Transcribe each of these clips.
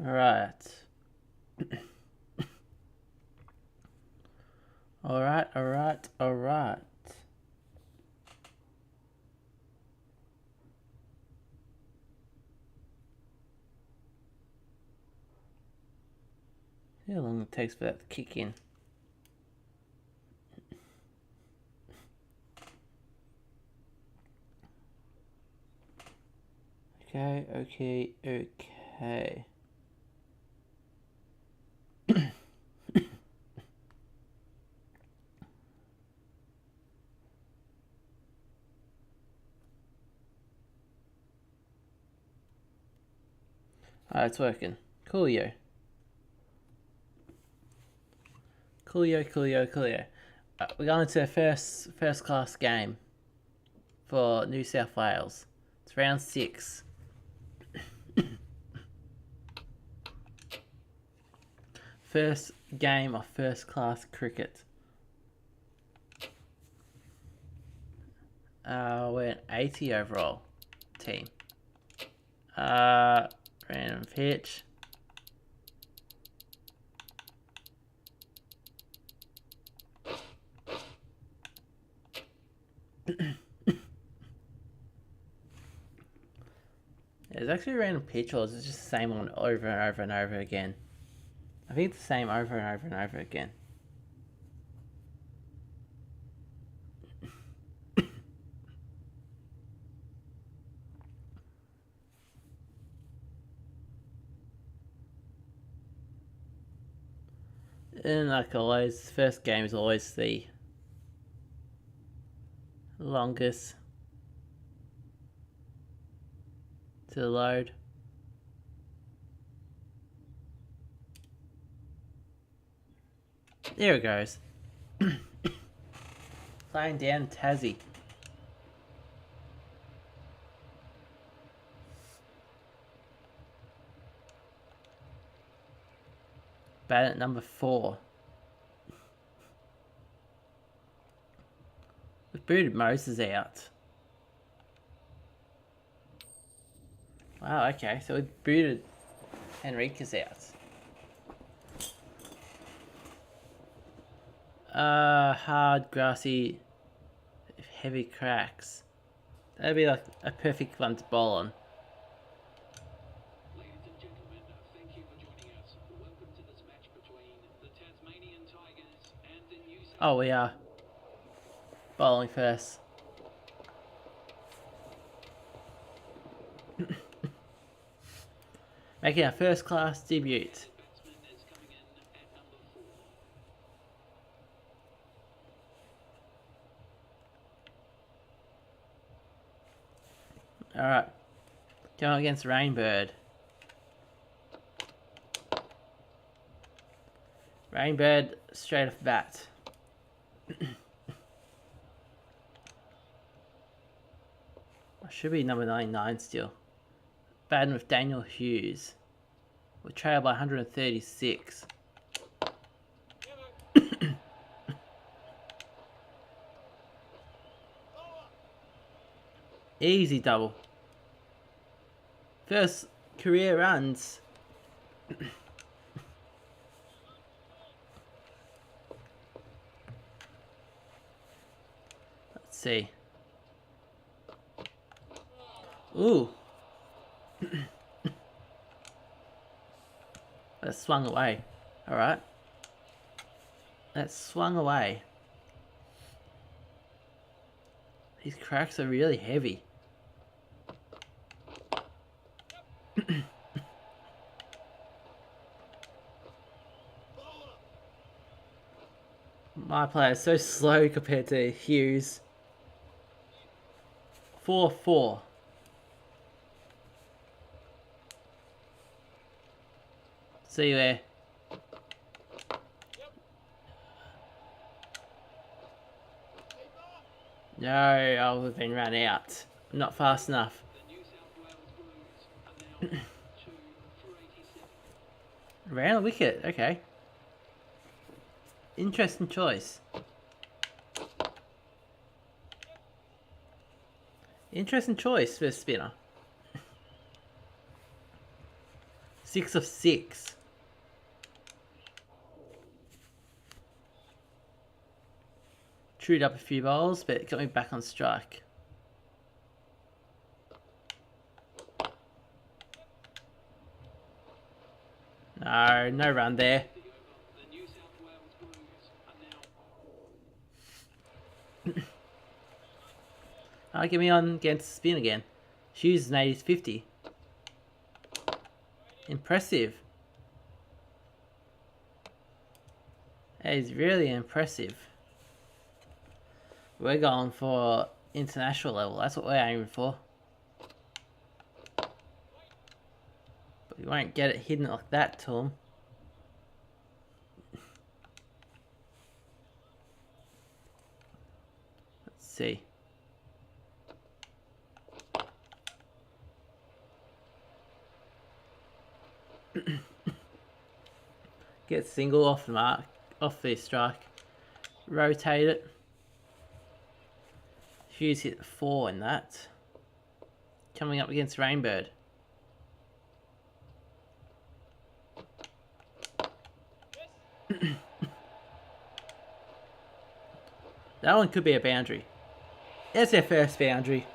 Alright. Alright. See how long it takes for that to kick in. Okay. Alright, it's working. Coolio. We're going to the first class game for New South Wales. It's round 6. First game of first class cricket. We're an 80 overall team. Random pitch. It's actually a random pitch, or is it just the same one over and over again? I think it's the same over and over again. And like always, first game is always the longest to load. There it goes. Playing down Tassie. Bat at number 4. We've booted Moses out. Wow, okay, so we booted Henriquez out. Hard, grassy, heavy cracks. That'd be like a perfect one to bowl on. Ladies and gentlemen, thank you for joining us. Welcome to this match between the Tasmanian Tigers and the New South. Oh, we are bowling first. Making our first class debut. Batsman is coming in at number 4. Alright. Going against Rainbird. Rainbird straight off bat. I should be number 99 still. Batting with Daniel Hughes. We're trailed by 136. Easy double. First career runs. Let's see. Ooh. That swung away. Alright. That swung away. These cracks are really heavy. My player is so slow compared to Hughes. 4-4. See you there. No, I would have been run out. I'm not fast enough. The New South Wales Blues are now 2 for 87. Ran a wicket, okay. Interesting choice. Interesting choice for a spinner. 6 of 6. Chewed up a few bowls, but it got me back on strike. No, no run there. The New South Wales Blues are now Get me on against spin again. Hughes is an 80-50. Impressive. That is really impressive. We're going for international level. That's what we're aiming for. But we won't get it hidden like that to him. Let's see. Get single off the mark, off the strike. Rotate it. Hughes hit 4 in that. Coming up against Rainbird. That one could be a boundary. That's our first boundary.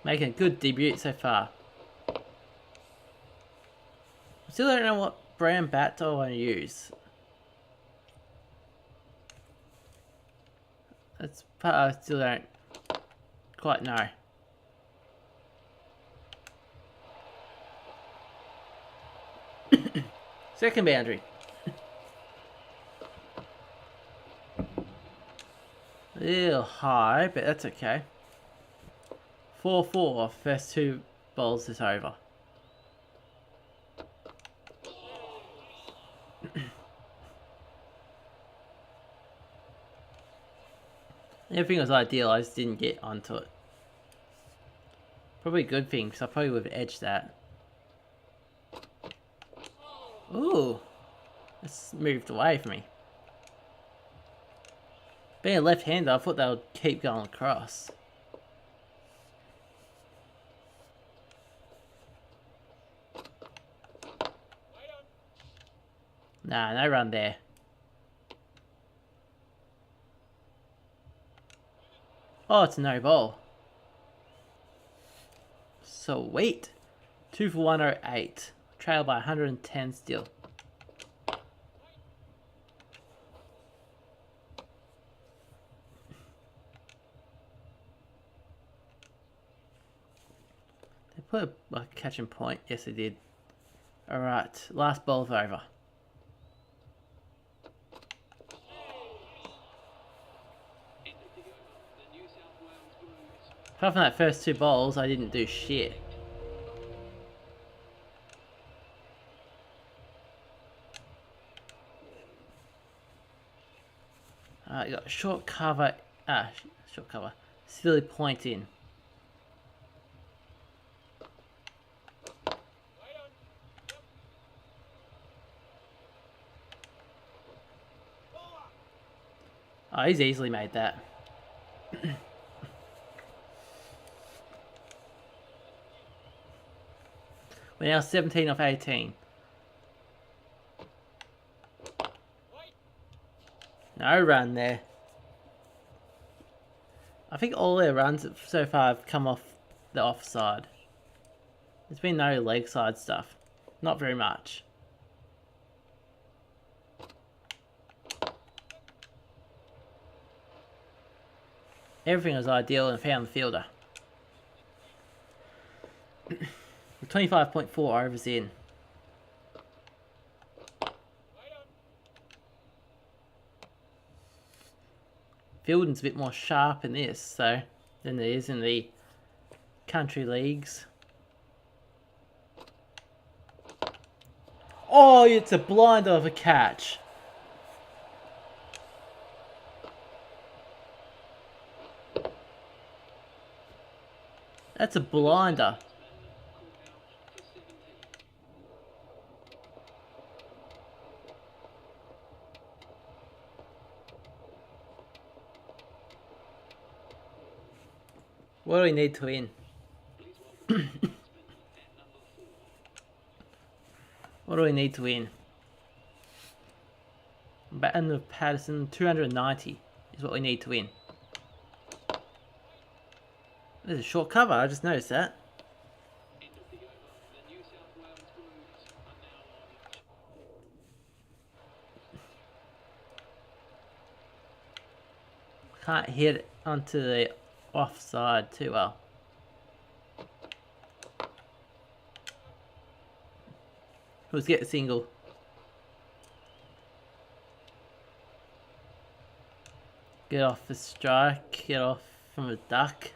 Making a good debut so far. Still don't know what brand bat do I want to use. That's part I still don't quite know. Second boundary. A little high, but that's okay. 4-4, first 2 bowls is over. Everything was ideal, I just didn't get onto it. Probably a good thing, because I probably would have edged that. Ooh, that's moved away from me. Being a left-hander, I thought they would keep going across. Nah, no run there. Oh, it's a no ball. Sweet. 2 for 108. Trail by 110 still. They put a catching point. Yes, they did. Alright, last ball's over. Apart from that first 2 bowls, I didn't do shit. You got short cover, silly point in. Oh, he's easily made that. We're now 17 off 18. No run there. I think all their runs so far have come off the offside. There's been no leg side stuff. Not very much. Everything was ideal and found the fielder. 25.4 overs in. Fielding's a bit more sharp in this, so than there is in the country leagues. Oh, it's a blinder of a catch. That's a blinder. What do we need to win? Please welcome the batsman at number 4. What do we need to win? Batting with Patterson, 290 is what we need to win. There's a short cover, I just noticed that. End of the over. The New South Wales Blues are now on. Can't hit it onto the offside too well. Let's get a single. Get off the strike, get off from a duck.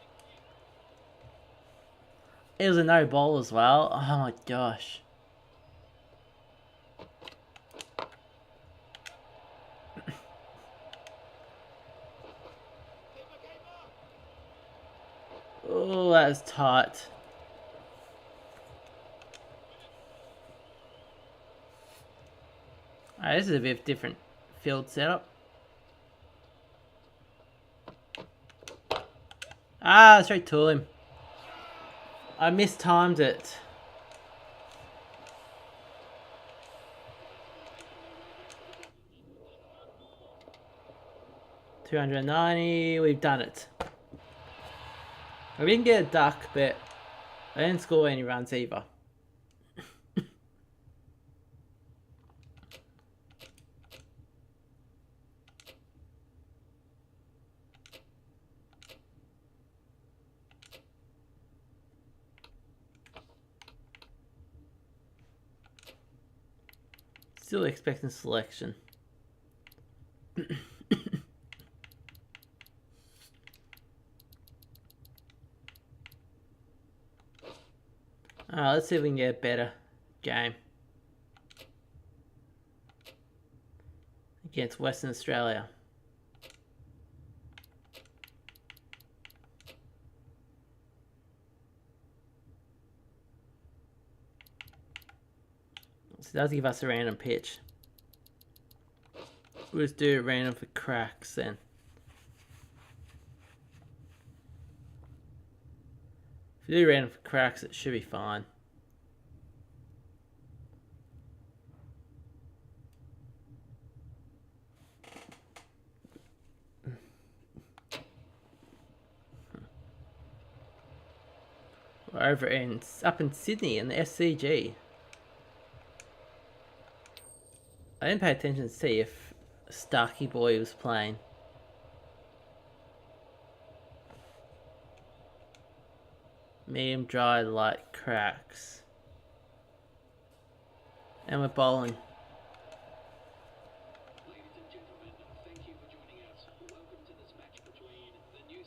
It was a no ball as well. Oh my gosh. Oh, that was tight. Alright, this is a bit of different field setup. Ah, straight to him. I mistimed it. $290, we've done it. We didn't get a duck, but I didn't score any runs either. Still expecting selection. Let's see if we can get a better game against Western Australia. So it does give us a random pitch. We'll just do it random for cracks then. If you do random for cracks, it should be fine. We're over up in Sydney in the SCG. I didn't pay attention to see if Starkey Boy was playing. Medium dry, light cracks. And we're bowling. Ladies and gentlemen, thank you for joining us. Welcome to this match between the New.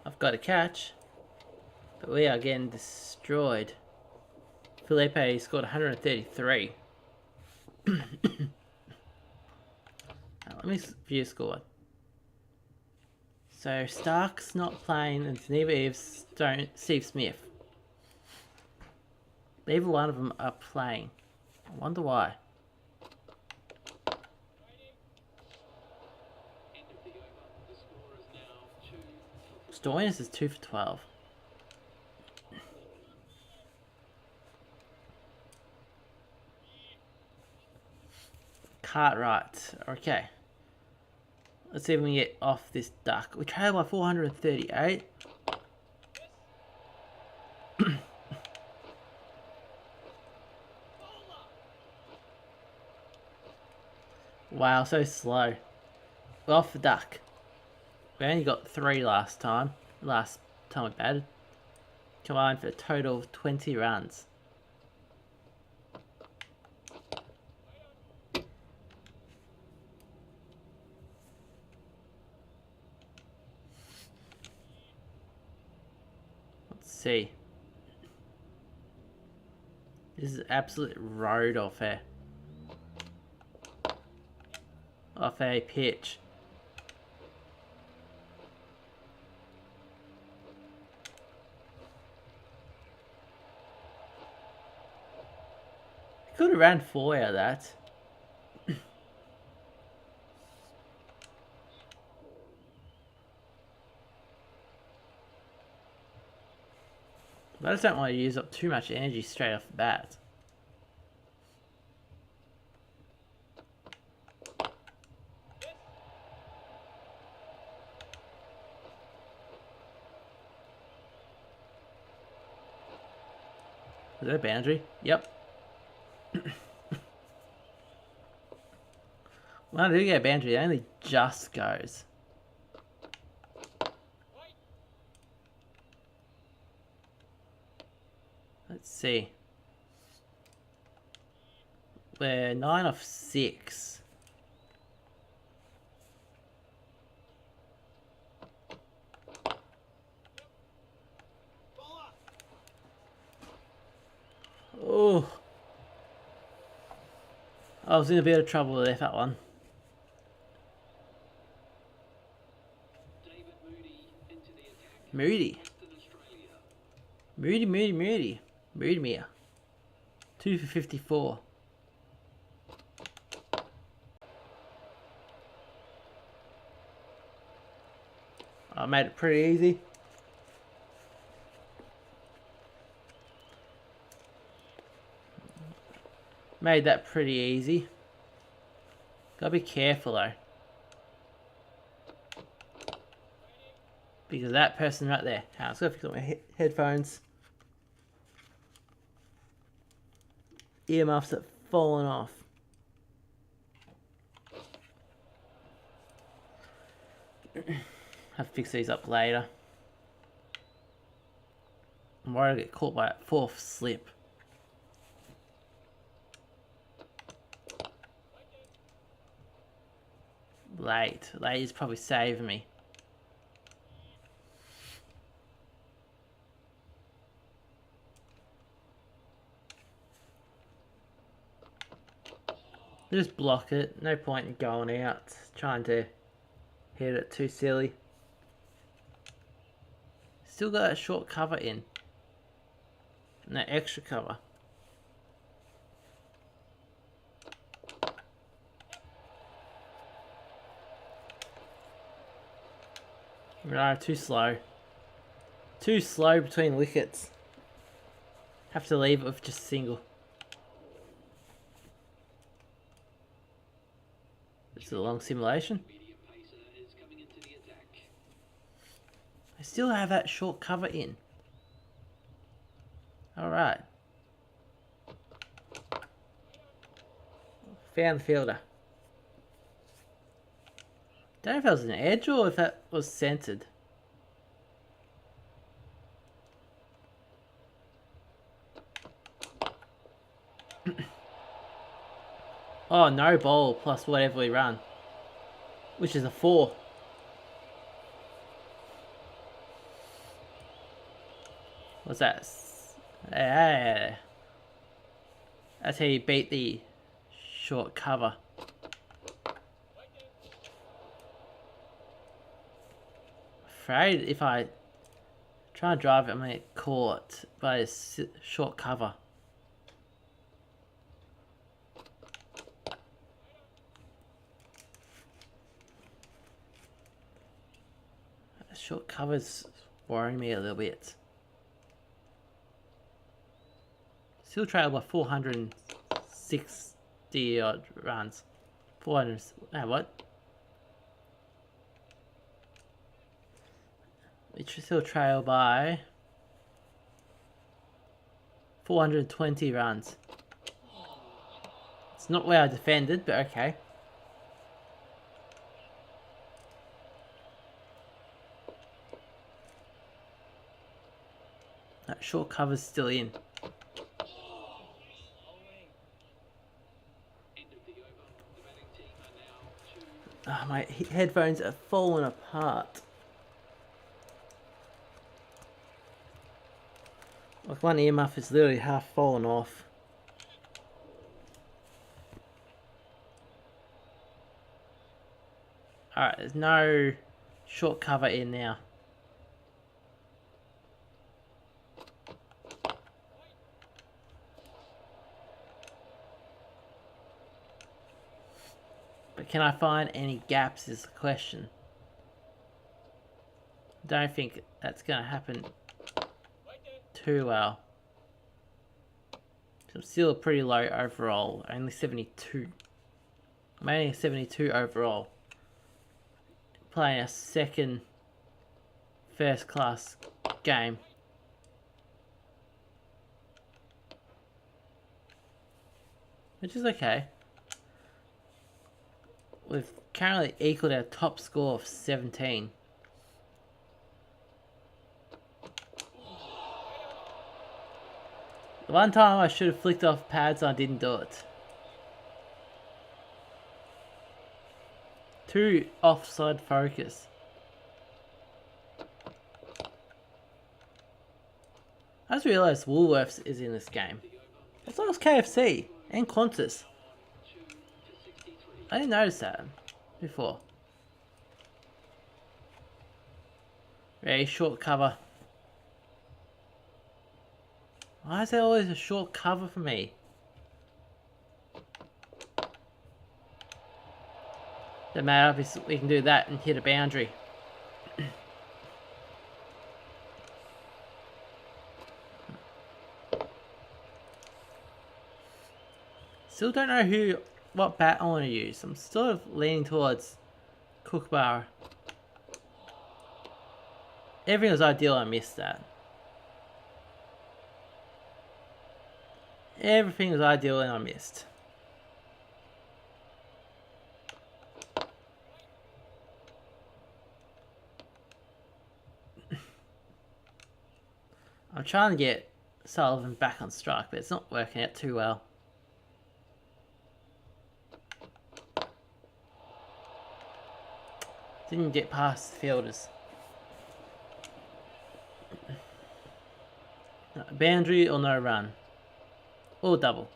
I've got a catch, but we are getting destroyed. Felipe scored 133. Let me view score. So Stark's not playing, and neither is Steve Smith. Neither one of them are playing. I wonder why. End of the over. The score is now 2. Stoinis is 2 for 12. Cartwright. Okay. Let's see if we can get off this duck. We trail by 438. Wow, so slow. We're off the duck. We only got 3 last time. Last time we batted. Combined for a total of 20 runs. Let's see. This is absolute road off air. Off a pitch. Could have ran 4 out of that. But I just don't want to use up too much energy straight off the bat. Is that a boundary? Yep. When I do get a boundary, it only just goes. Let's see. We're 9 off 6. Oh. I was in a bit of trouble there, that one. David Moody into the attack. Moody. Western Australia. Moody Mia. 2 for 54. I made it pretty easy. Made that pretty easy. Gotta be careful though. Because that person right there. I was gonna fix up my headphones. Earmuffs have fallen off. Have to fix these up later. I'm worried I'll get caught by that 4th slip. Late is probably saving me. Just block it. No point in going out trying to hit it too silly. Still got a short cover in. No extra cover. No, too slow. Too slow between wickets. Have to leave it with just a single. This is a long simulation. Medium pacer is coming into the attack. I still have that short cover in. Alright. Found the fielder. Don't know if that was an edge or if that was centered. Oh, no ball plus whatever we run. Which is a 4. What's that? That's how you beat the short cover. Afraid if I try and drive it, I'm going to get caught by a short cover. Short covers worrying me a little bit. Still trail by 460 odd runs. 400. What? We still trail by 420 runs. It's not where I defended, but okay. That short cover's still in. End of the over. The batting team are now 2. Oh, my headphones are falling apart. Like one earmuff is literally half fallen off. Alright, there's no short cover in now. But can I find any gaps is the question. Don't think that's going to happen too well. I'm still pretty low overall, only 72. I'm only 72 overall. Playing a second first class game. Which is okay. We've currently equaled our top score of 17. The one time I should have flicked off pads, I didn't do it. 2 offside focus. I just realised Woolworths is in this game. As well as KFC and Qantas. I didn't notice that before. Very short cover. Why is there always a short cover for me? Doesn't matter if we can do that and hit a boundary. Still don't know what bat I want to use. I'm sort of leaning towards Kookaburra. Everything was ideal, I missed that. Everything was ideal and I missed. I'm trying to get Sullivan back on strike, but it's not working out too well. Didn't get past the fielders. Boundary or no run. Or double.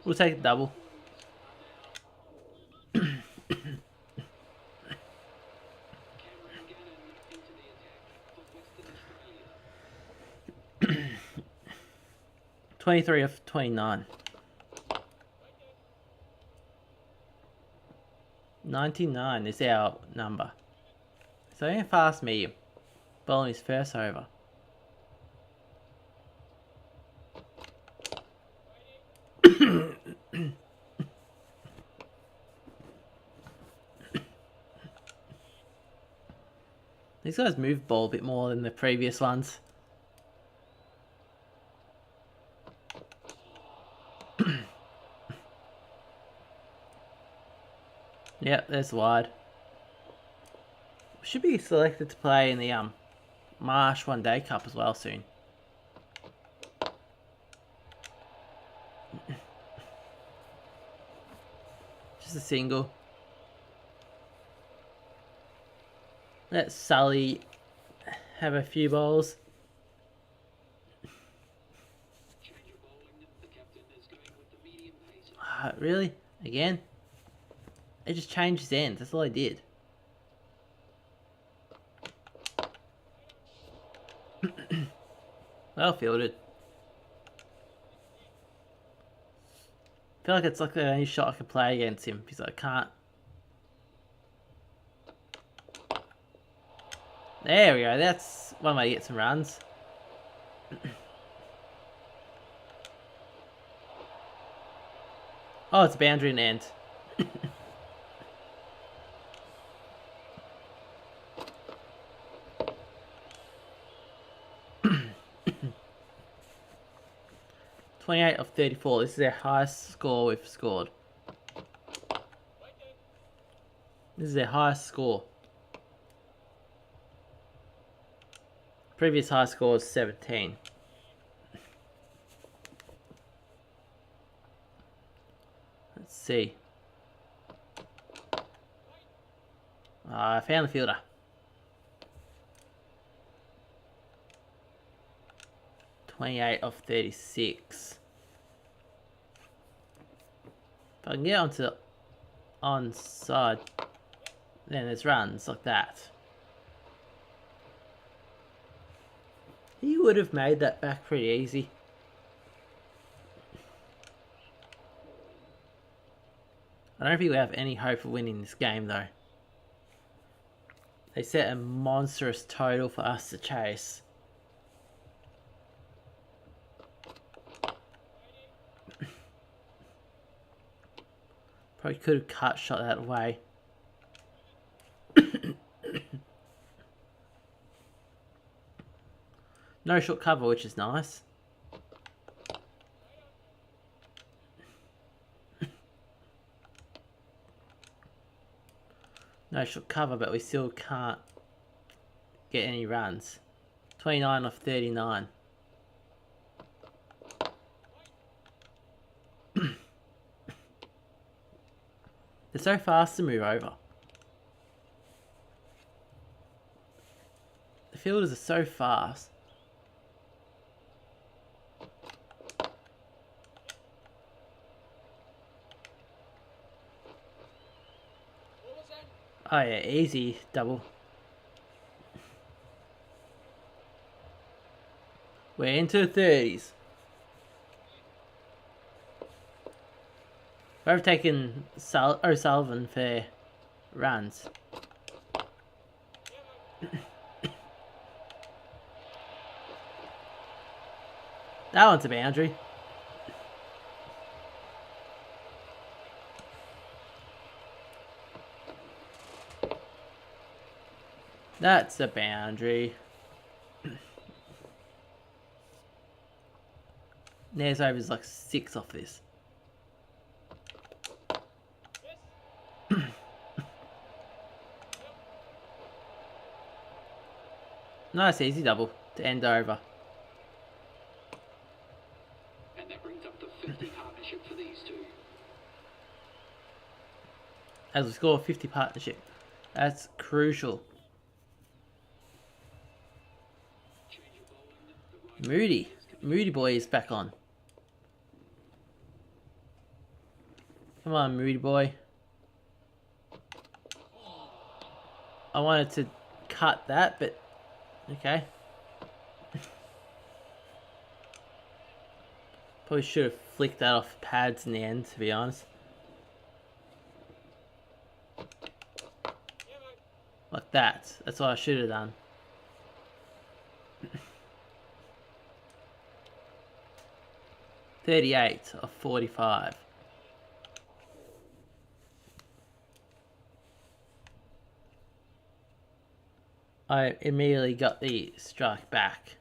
We'll take a double. Cameron Gannon into the attack for Western Australia. 23 of 29. 99 is our number. So in fast medium. Bowling his first over. These guys move ball a bit more than the previous ones. Yep, there's wide. Should be selected to play in the Marsh One Day Cup as well soon. Just a single. Let Sully have a few balls. Change of bowling. The captain is going with the medium pace. Really? Again? It just changed his ends. That's all I did. Well fielded. I feel like it's like the only shot I can play against him because I can't. There we go. That's one way to get some runs. Oh, it's a boundary and end. 28 of 34. This is our highest score we've scored. This is our highest score. Previous high score was 17. Let's see. I found the fielder. .28 of 36. If I can get onto onside, then there's runs like that. He would have made that back pretty easy. I don't think we have any hope of winning this game though. They set a monstrous total for us to chase. Probably could have cut shot that away. No short cover, which is nice. No short cover, but we still can't get any runs. 29 off 39. They're so fast to move over. The fielders are so fast. Oh yeah, easy double. We're into the 30s. We've taken O'Sullivan for runs. That one's a boundary. That's a boundary. Nair's over's like 6 off this. Nice easy double to end over. And that brings up the 50 partnership for these two. As we score a 50 partnership. That's crucial. Change of bowling. The right Moody boy is back on. Come on, Moody boy. I wanted to cut that, but okay. Probably should have flicked that off pads in the end, to be honest. Like that. That's what I should have done. $38 of 45. I immediately got the strike back.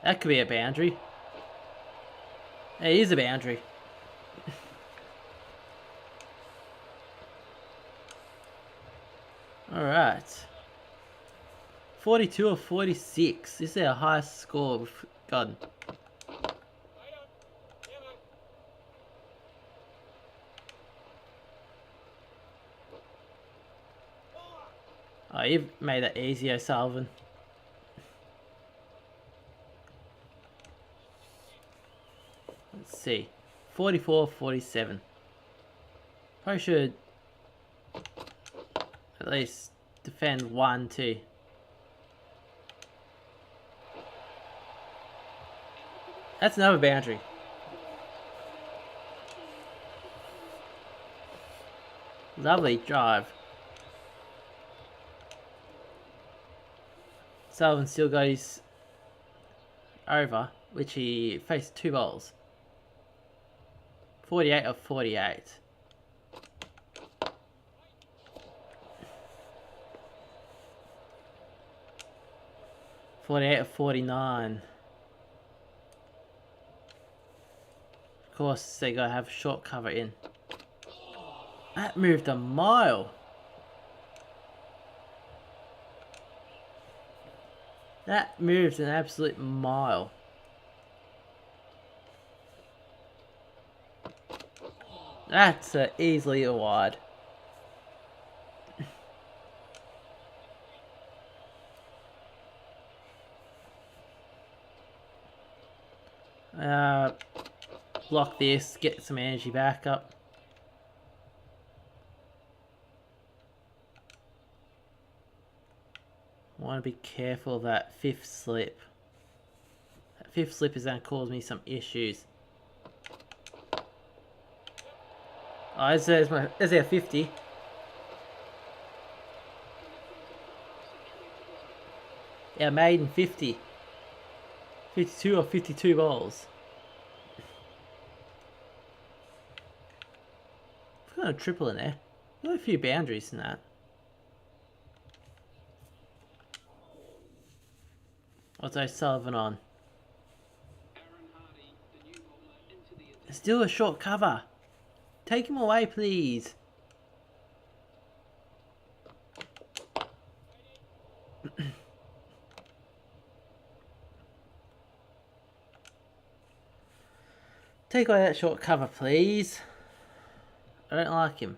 That could be a boundary. It is a boundary. Alright. 42 of 46. This is our highest score we've gotten. Oh, you've made that easy, O'Sullivan. Let's see. 44, 47. Probably should at least defend 1, 2. That's another boundary. Lovely drive. Sullivan still got his over, which he faced 2 balls. 48 of 48. $48 of 49. Of course, they gotta have short cover in. That moved a mile. That moved an absolute mile. That's easily a wide. Block this, get some energy back up. Want to be careful of that 5th slip. That fifth slip is going to cause me some issues. Oh, there's our 50. Our maiden 50. 52 or 52 balls. I've got a triple in there. Got a few boundaries in that. What's O'Sullivan on? Still a short cover. Take him away, please. Take away that short cover, please. I don't like him.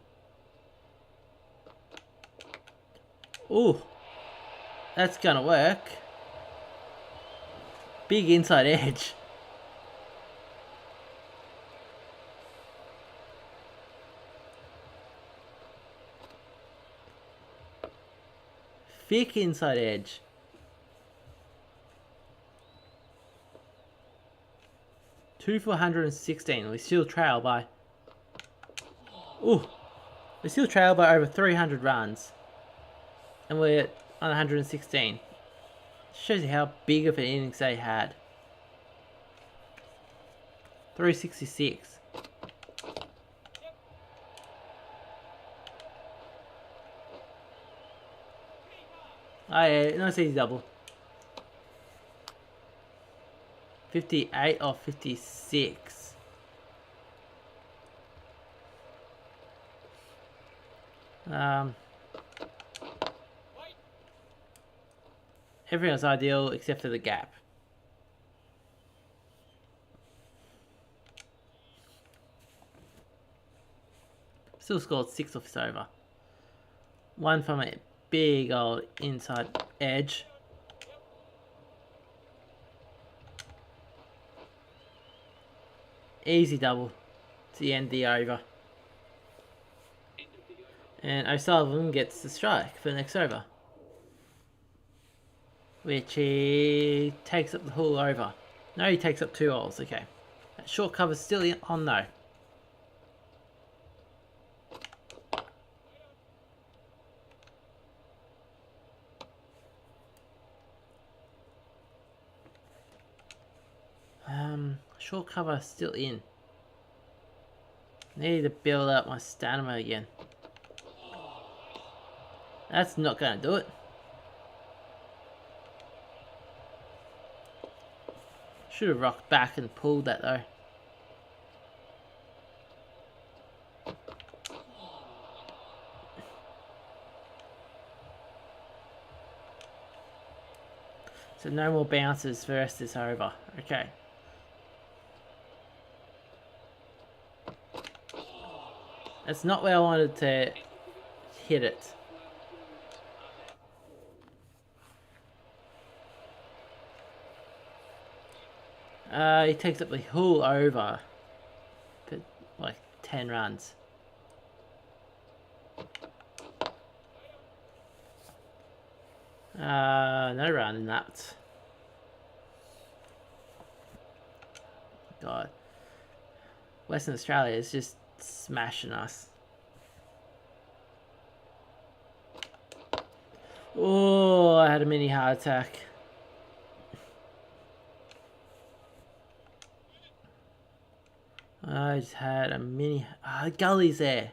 Ooh. That's gonna work. Big inside edge. Thick inside edge. Two for 116. We still trail by... Ooh. We still trail by over 300 runs. And we're on 116. Shows you how big of an innings they had. 366. Oh yeah, nice easy double. 58 or 56. Everyone's ideal except for the gap. Still scored 6 off his over. One from a big old inside edge. Easy double to end the over. And O'Sullivan gets the strike for the next over. Which he takes up the whole over. No, he takes up 2 holes. Okay. That short cover's still on though. Short cover still in. Need to build up my stamina again. That's not gonna do it. Should have rocked back and pulled that though. So no more bounces for the rest of this over. Okay. That's not where I wanted to hit it. He takes up the whole over for like 10 runs. No run in that. God. Western Australia is just smashing us. Oh, I had a mini heart attack. I just had a mini... Ah, gully's there.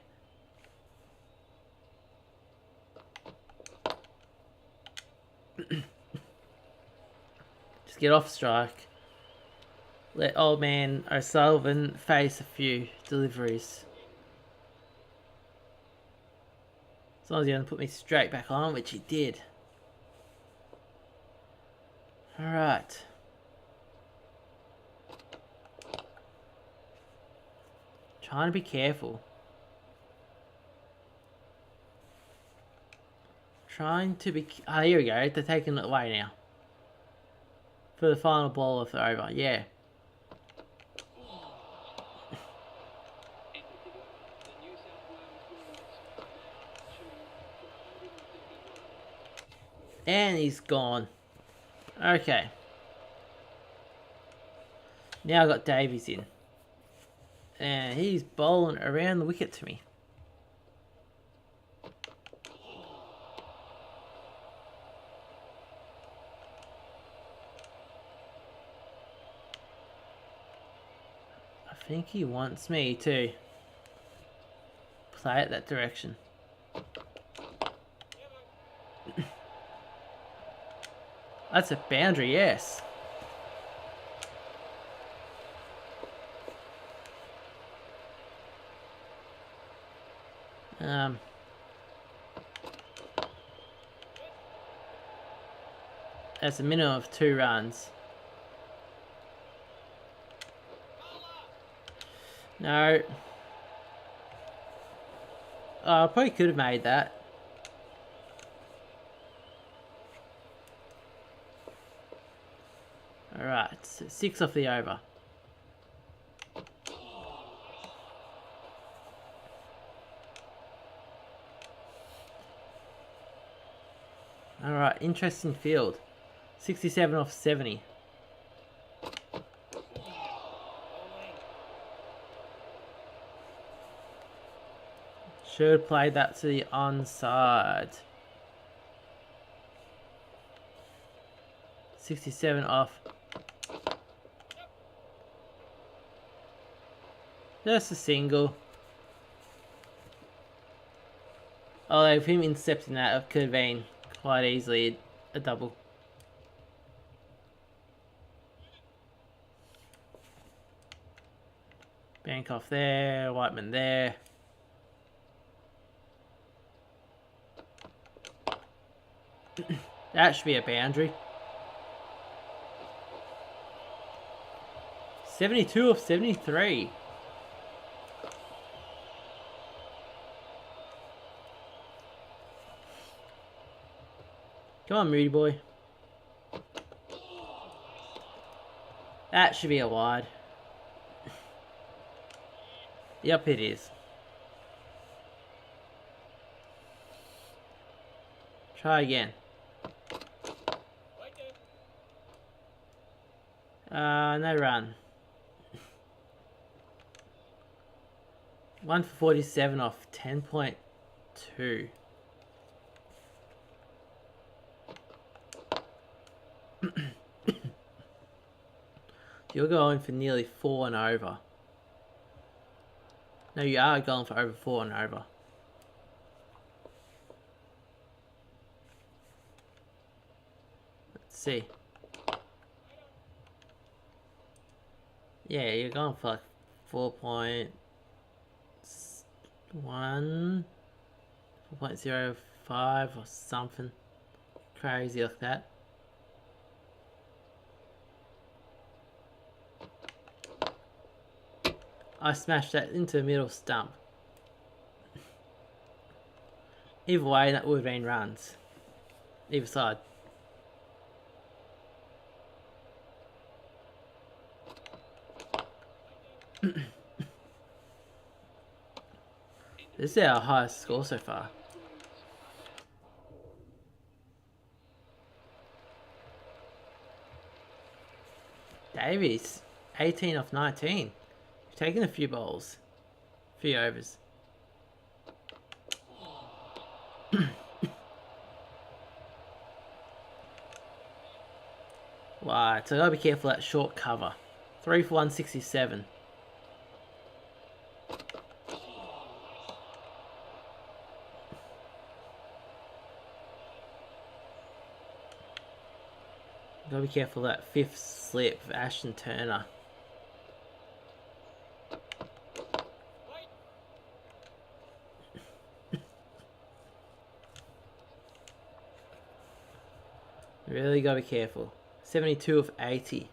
Just get off strike. Let old man O'Sullivan face a few deliveries. As long as he's going to put me straight back on, which he did. Alright. Trying to be careful. Trying to be... Ah, here we go. They're taking it away now. For the final ball of the over. Yeah. And he's gone. Okay. Now I got Davies in. And he's bowling around the wicket to me. I think he wants me to play it that direction. That's a boundary, yes. That's a minimum of 2 runs. No. Oh, I probably could have made that. Alright, so 6 off the over. Alright, interesting field. 67 off 70. Should have played that to the onside. 67 off. Just a single. Although with him intercepting that, it could have been quite easily a double. Bank off there, Whiteman there. That should be a boundary. 72 of 73. Come on, Moody boy. That should be a wide. Yep, it is. Try again. No run. 1 for 47 off 10.2. You're going for nearly 4 and over. No, you are going for over 4 and over. Let's see. Yeah, you're going for like 4.1, 4.05 or something crazy like that. I smashed that into the middle stump. Either way, that would have been runs. Either side. This is our highest score so far. Davies, 18 off 19. You've taken a few bowls. A few overs. Right, so I gotta be careful of that short cover. 3 for 167. Gotta be careful of that 5th slip of Ashton Turner. Really gotta be careful. 72 of 80.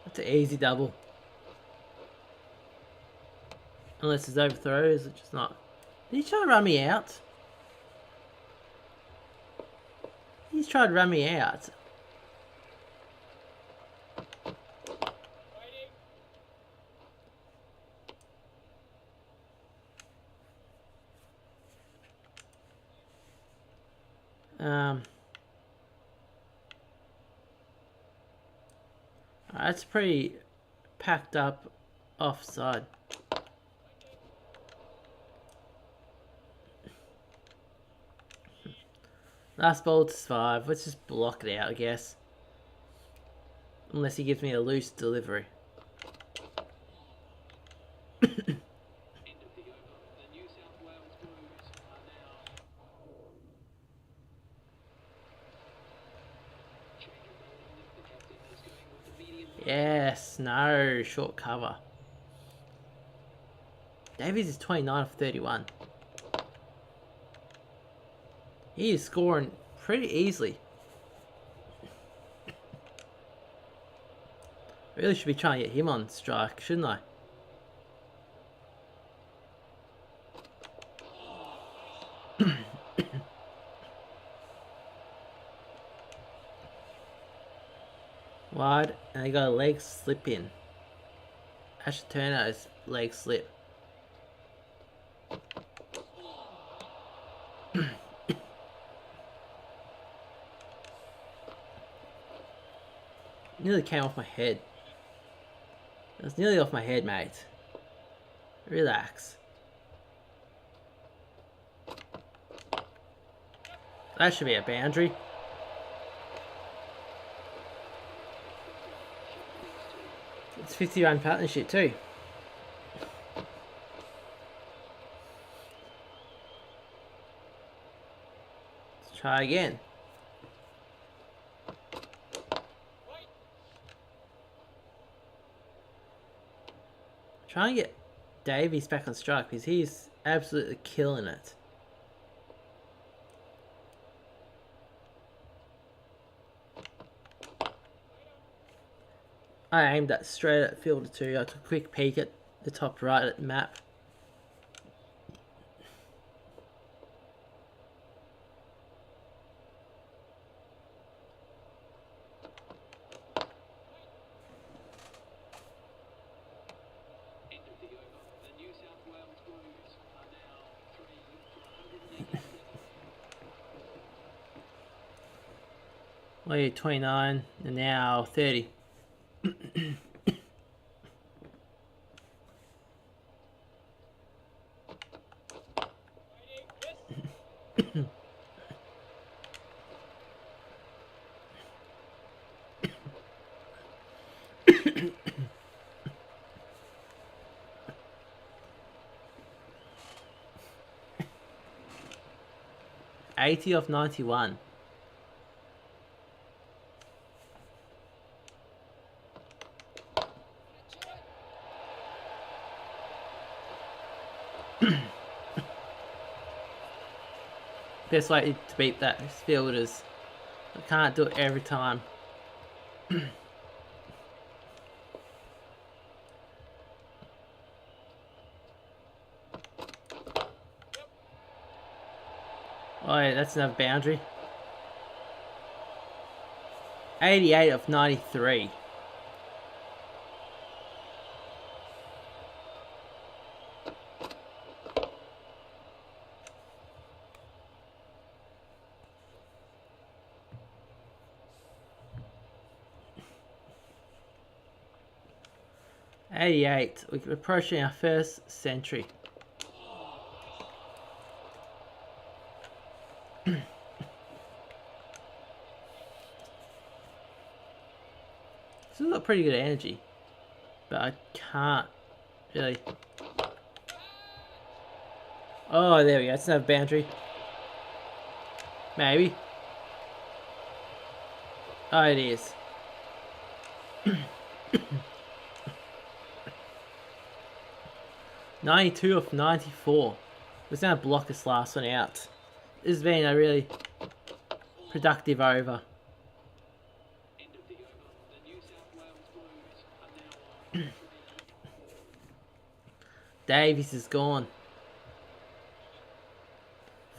That's an easy double. Unless it's overthrows, which is not. Did he try to run me out? He's tried to run me out. That's pretty packed up offside. Last ball to 5. Let's just block it out, I guess. Unless he gives me a loose delivery. End of the over. The New South Wales Blues are now change of bowling. The captain is going with the medium. Yes, no, short cover. Davies is 29 of 31. He is scoring pretty easily. Really should be trying to get him on strike, shouldn't I? Wide, and they got a leg slip in. Ash Turner's leg slip. Nearly came off my head. It was nearly off my head, mate. Relax. That should be a boundary. It's 50-run partnership too. Let's try again. Trying to get Davies back on strike because he's absolutely killing it. I aimed that straight at fielder 2. I took a quick peek at the top right at the map. End of the over. The New South Wales Blues are now 3 for 187. Wait, 29 and now 30. $80 of 91. Best way to beat that fielders. I can't do it every time. Oh yeah, that's another boundary. 88 of 93. We're approaching our first century. Still got pretty good energy, but I can't really. Oh, there we go. It's another boundary. Maybe. Oh, it is. 92 of 94. We're going to block this last one out. This has been a really productive over. End of the over. The New South Wales Blues are now on 3. Davies is gone.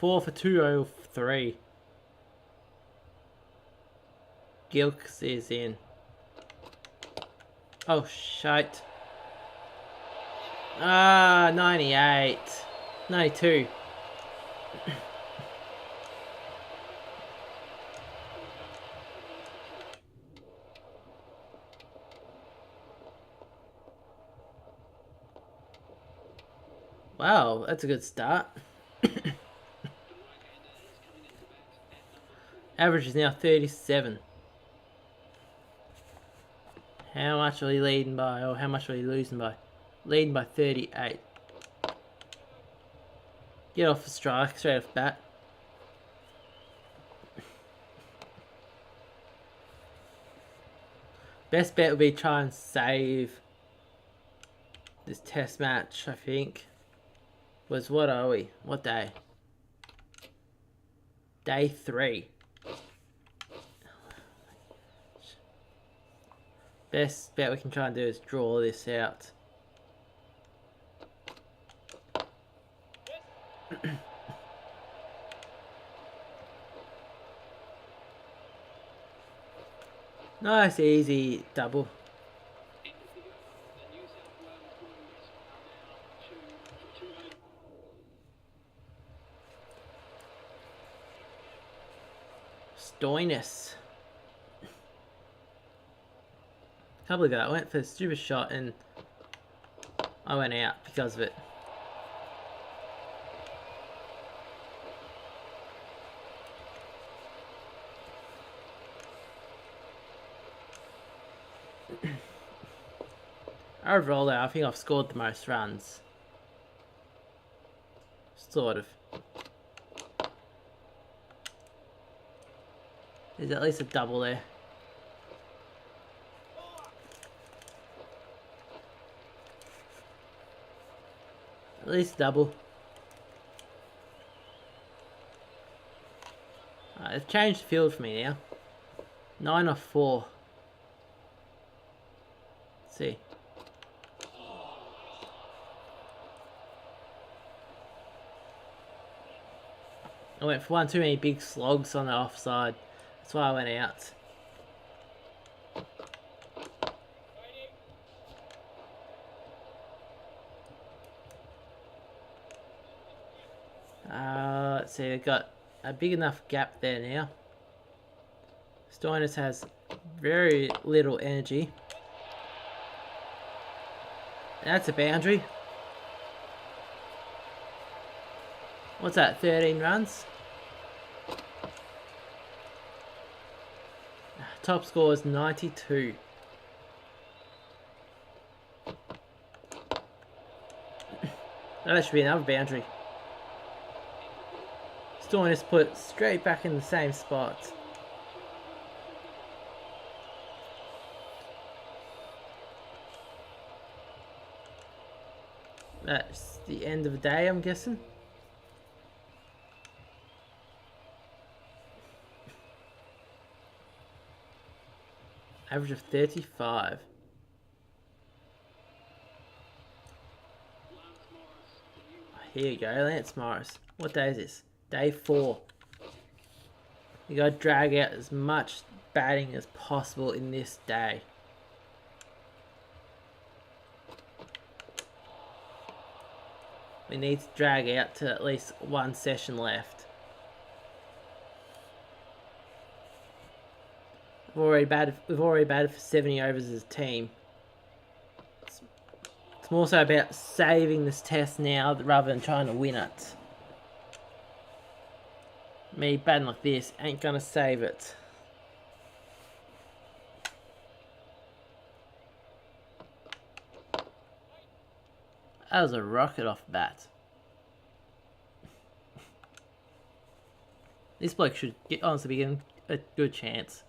4 for 203. Gilks is in. Oh, shite. 98. 92. Wow, that's a good start. Average is now 37. How much are we leading by, or how much are we losing by? Leading by 38. Get off the strike, straight off the bat. Best bet would be try and save this test match, I think. Was what are we? What day? Day 3. Best bet we can try and do is draw this out. Nice, easy double. Stoinis. Can't believe that. I went for a stupid shot and I went out because of it. Overall though, I think I've scored the most runs. Sort of. There's at least a double there. At least double. They've changed the field for me now. 9 off 4. Let's see. I went for one too many big slogs on the offside. That's why I went out. Let's see, we've got a big enough gap there now. Stoinis has very little energy. That's a boundary. What's that, 13 runs? Top score is 92. That should be another boundary. Stoinis put it straight back in the same spot. That's the end of the day, I'm guessing. Average of 35. Here you go, Lance Morris. What day is this? Day 4. You gotta drag out as much batting as possible in this day. We need to drag out to at least one session left. We've already batted for 70 overs as a team. It's more so about saving this test now rather than trying to win it. Me batting like this ain't gonna save it. That was a rocket off bat. This bloke should honestly be getting a good chance.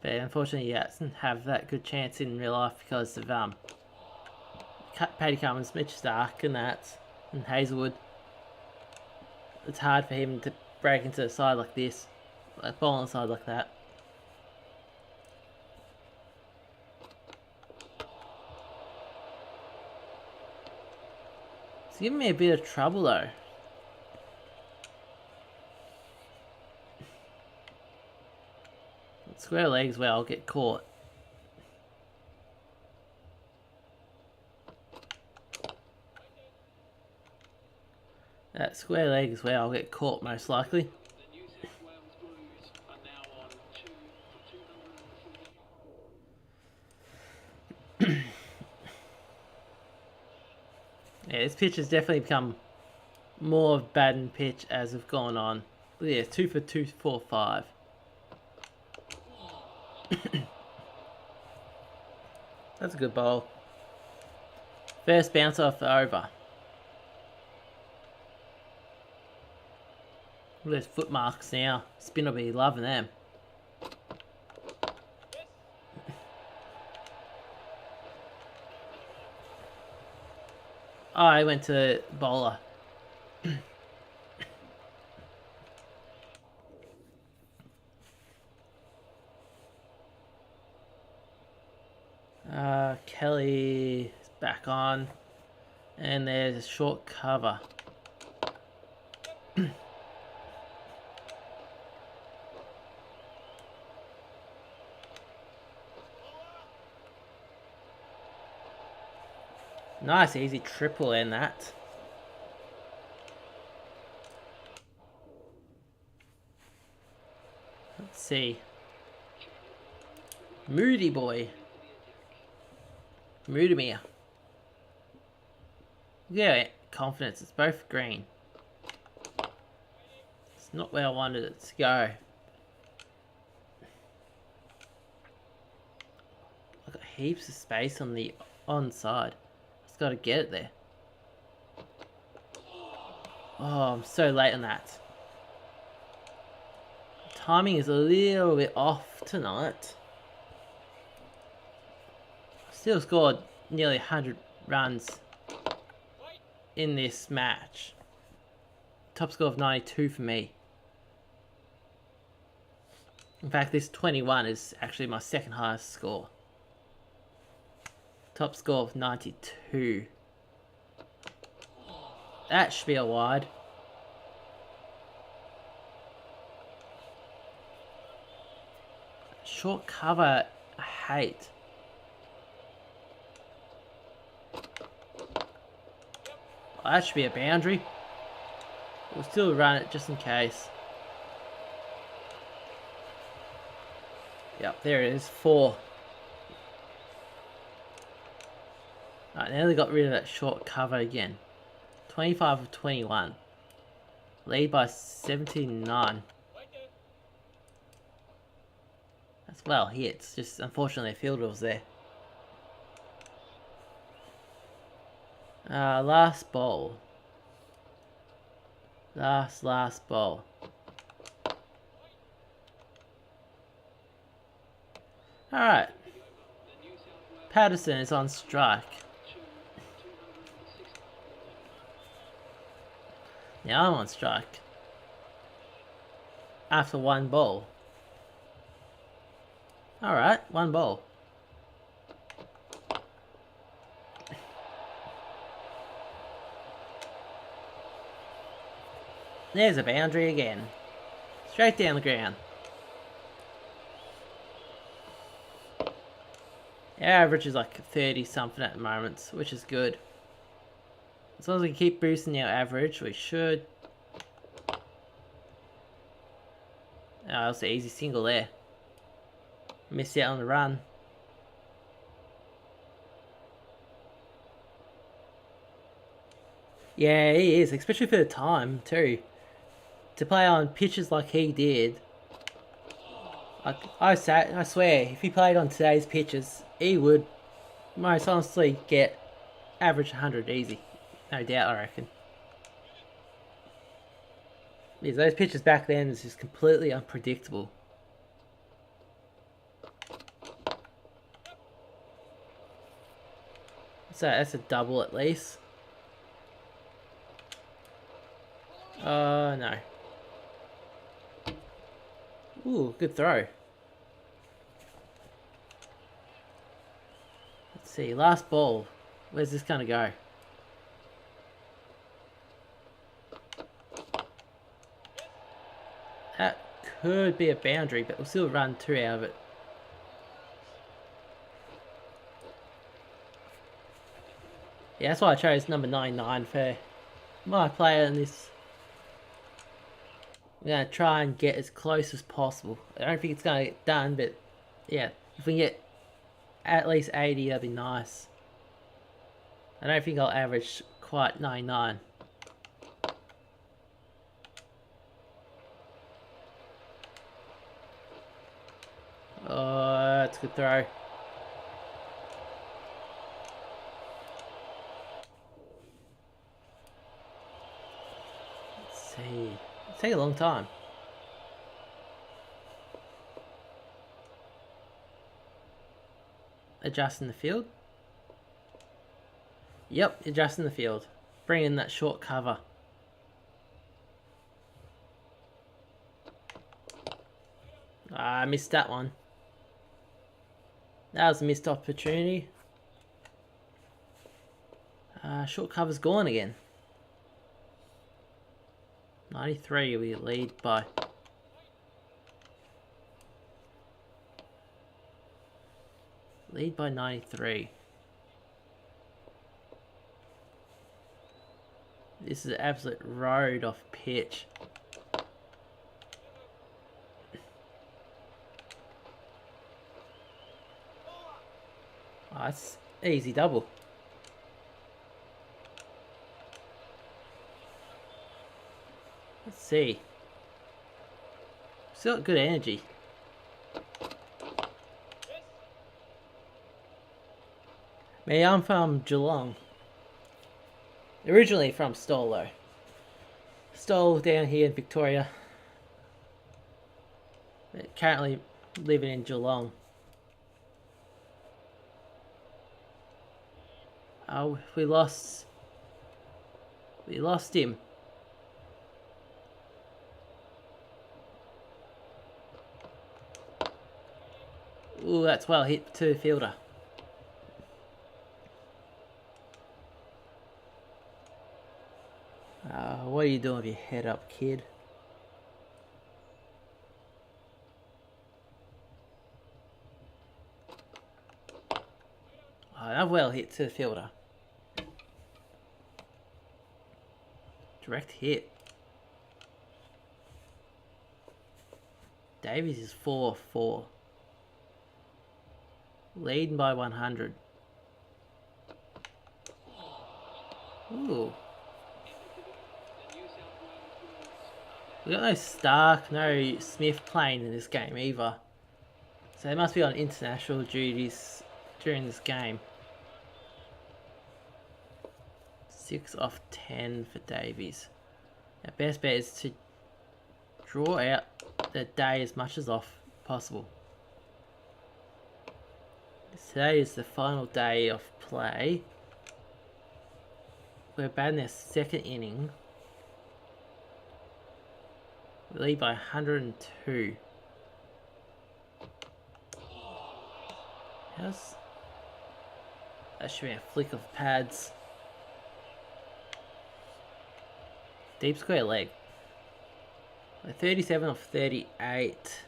But unfortunately he doesn't have that good chance in real life because of Paddy Cummins, Mitch Stark and that, and Hazelwood. It's hard for him to break into a side like this, like ball on a side like that. It's giving me a bit of trouble though. Square legs where I'll get caught. That square leg is where I'll get caught most likely. Yeah, this pitch has definitely become more of batting pitch as we've gone on. Yeah, 2 for 245. That's a good bowl. First bounce off the over. Look at those foot marks now. Spin will be loving them. Oh, I went to bowler. Kelly is back on. And there's a short cover. Nice easy triple in that. Let's see. Moody boy. Moodymere. Yeah, confidence. It's both green. It's not where I wanted it to go. I've got heaps of space on the onside. Just got to get it there. Oh, I'm so late on that. Timing is a little bit off tonight. Still scored nearly 100 runs in this match. Top score of 92 for me. In fact, this 21 is actually my second highest score. Top score of 92. That should be a wide. Short cover, I hate. Oh, that should be a boundary. We'll still run it just in case. Yep, there it is. 4. Alright, now they got rid of that short cover again. 25 of 21. Lead by 79. That's well hit. It's just unfortunately a fielder was there. Last ball. Last ball. Alright. Patterson is on strike. Now I'm on strike. After one ball. Alright, one ball. There's a boundary again. Straight down the ground. Our average is like 30 something at the moment, which is good. As long as we keep boosting our average, we should. Oh, that was an easy single there. Missed out on the run. Yeah, he is, especially for the time too. To play on pitches like he did. I swear, if he played on today's pitches, he would most honestly get average 100 easy. No doubt, I reckon. Because those pitches back then is just completely unpredictable. So that's a double at least. Oh no. Ooh, good throw. Let's see, last ball. Where's this gonna go? That could be a boundary, but we'll still run 2 out of it. Yeah, that's why I chose number 99 for my player in this. We're going to try and get as close as possible. I don't think it's going to get done, but yeah, if we can get at least 80, that'd be nice. I don't think I'll average quite 99. Oh, that's a good throw. Let's see. It's taking a long time. Adjusting the field. Yep, adjusting the field. Bring in that short cover. I missed that one. That was a missed opportunity. Short cover's gone again. 93, we lead by. Lead by 93. This is an absolute road off pitch. Oh, that's easy double. Let's see. Still got good energy. Me, I'm from Geelong. Originally from Stowell though. Stowell down here in Victoria. But currently living in Geelong. Oh, we lost him. Ooh, that's well hit to the fielder. What are you doing with your head up, kid? Oh, that well hit to the fielder. Direct hit. Davies is 4-4. Leading by 100. Ooh. We got no Stark, no Smith playing in this game either. So they must be on international duties during this game. 6 off 10 for Davies. Our best bet is to draw out the day as much as off possible. Today is the final day of play. We're batting their second inning. We lead by 102. How's that? Should be a flick of pads. Deep square leg. 37 off 38.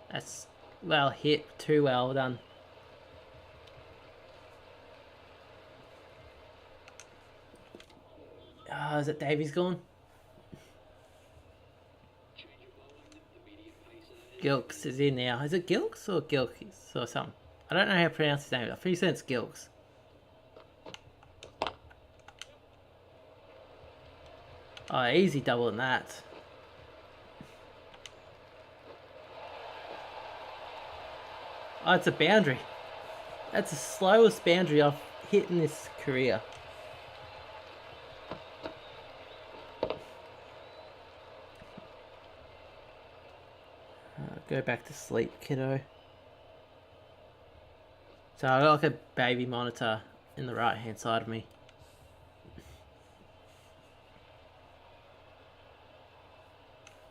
That's well hit, too well done. Oh, is it Davies gone? Gilks is in now. Is it Gilks or Gilkis or something? I don't know how to pronounce his name. I'm pretty certain it's Gilks. Oh, easy double than that. Oh, it's a boundary. That's the slowest boundary I've hit in this career. Go back to sleep, kiddo. So I got like a baby monitor in the right hand side of me.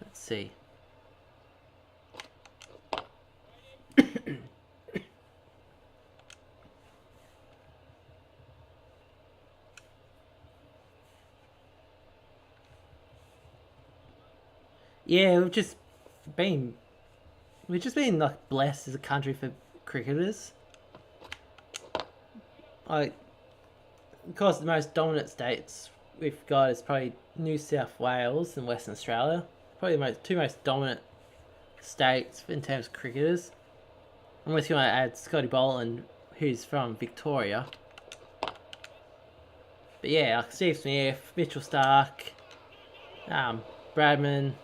Let's see. Yeah, we've just been like blessed as a country for cricketers. Like, of course, the most dominant states we've got is probably New South Wales and Western Australia. Probably the two most dominant states in terms of cricketers. Unless you want to add Scotty Boland, who's from Victoria. But yeah, like Steve Smith, Mitchell Stark, Bradman,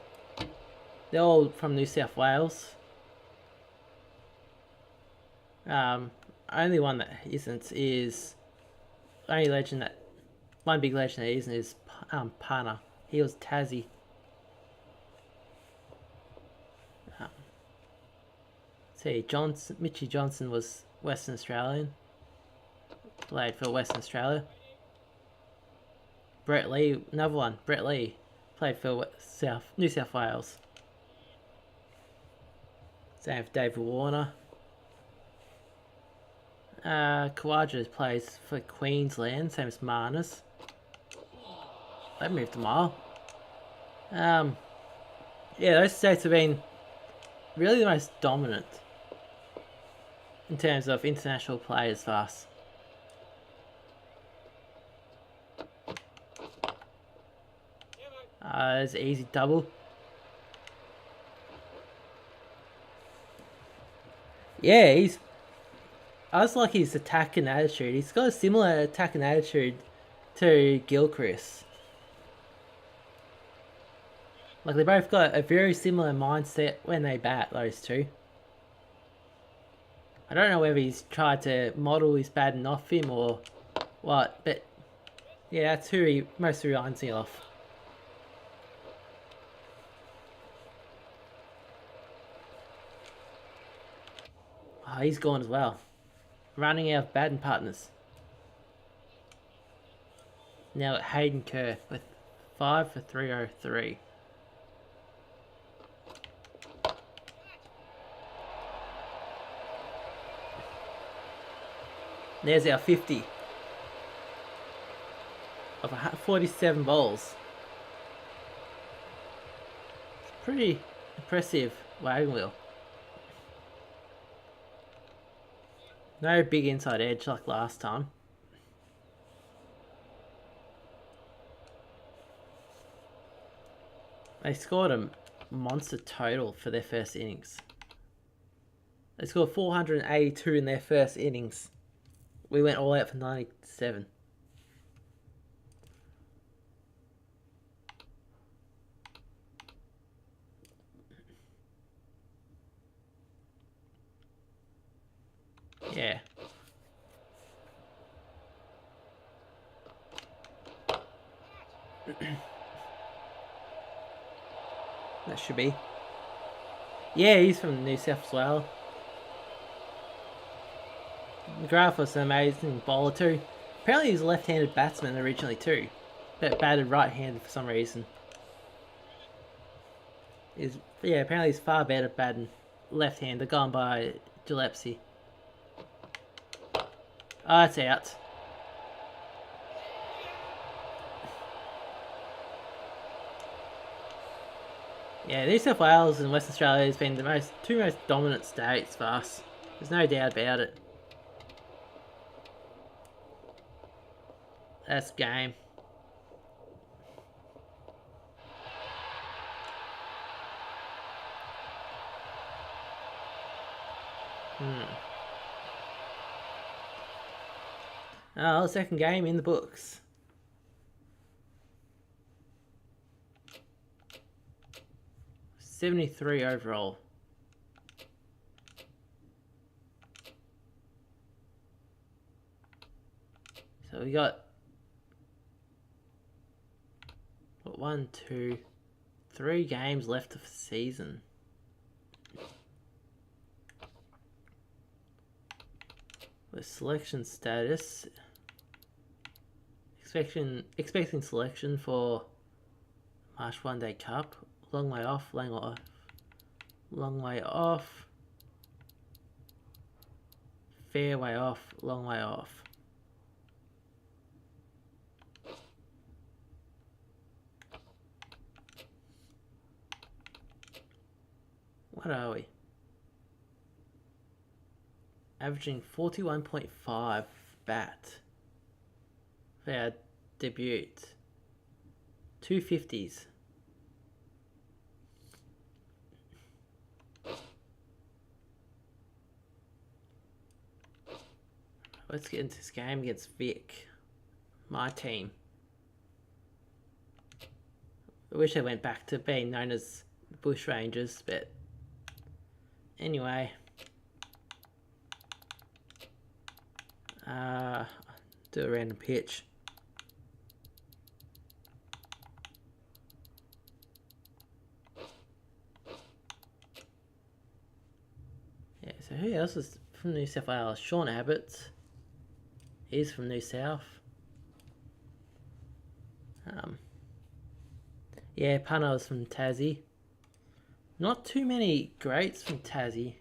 they're all from New South Wales. Only one that isn't is only legend that one big legend that isn't is Pana. He was Tassie. See, Mitchie Johnson was Western Australian. Played for Western Australia. Brett Lee, another one. Brett Lee played for New South Wales. Same with David Warner. Kawaja plays for Queensland, same as Marnus. They moved a mile. Yeah, those states have been really the most dominant in terms of international players for us. There's an easy double. Yeah, I just like his attack and attitude. He's got a similar attack and attitude to Gilchrist. Like, they both got a very similar mindset when they bat, those two. I don't know whether he's tried to model his batting off him or what, but yeah, that's who he most reminds me of. Oh, he's gone as well. Running out of batting partners. Now at Hayden Kerr with 5 for 303. There's our 50 of 47 bowls. It's pretty impressive wagon wheel. No big inside edge like last time. They scored a monster total for their first innings. They scored 482 in their first innings. We went all out for 97. Yeah. That should be. Yeah, he's from New South Wales. McGrath was an amazing bowler too. Apparently he was a left-handed batsman originally too, but batted right-handed for some reason. Apparently he's far better batting left-handed, gone by Gillespie. Oh, it's out. Yeah, New South Wales and Western Australia has been the two most dominant states for us. There's no doubt about it. That's game. Oh, second game in the books. .73 overall. So we got 1, 2, 3 games left of the season. With selection status, expecting selection for March One Day Cup. Long way off, long way off. Fair way off, long way off. What are we? Averaging 41.5 bat for our debut. 250s. let's get into this game against Vic, my team. I wish I went back to being known as the Bush Rangers, but anyway. Do a random pitch. Yeah, so who else is from New South Wales? Sean Abbott. He's from New South. Yeah, Pano's from Tassie. Not too many greats from Tassie.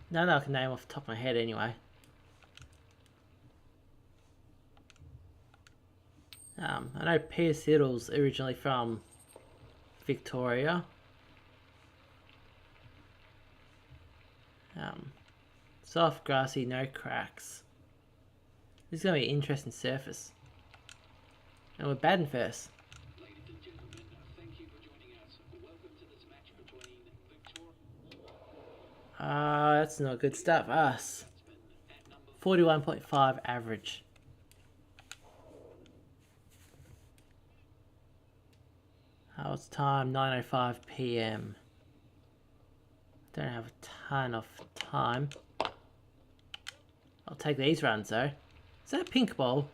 None that I can name off the top of my head anyway. I know Peter Siddle's originally from Victoria. Soft, grassy, no cracks. This is going to be an interesting surface. And we're batting first. Ladies and gentlemen, thank you for joining us. Welcome to this match between Victoria. That's not good stuff. Us. 41.5 average. It's time 9:05 PM. Don't have a ton of time. I'll take these runs though. Is that a pink ball?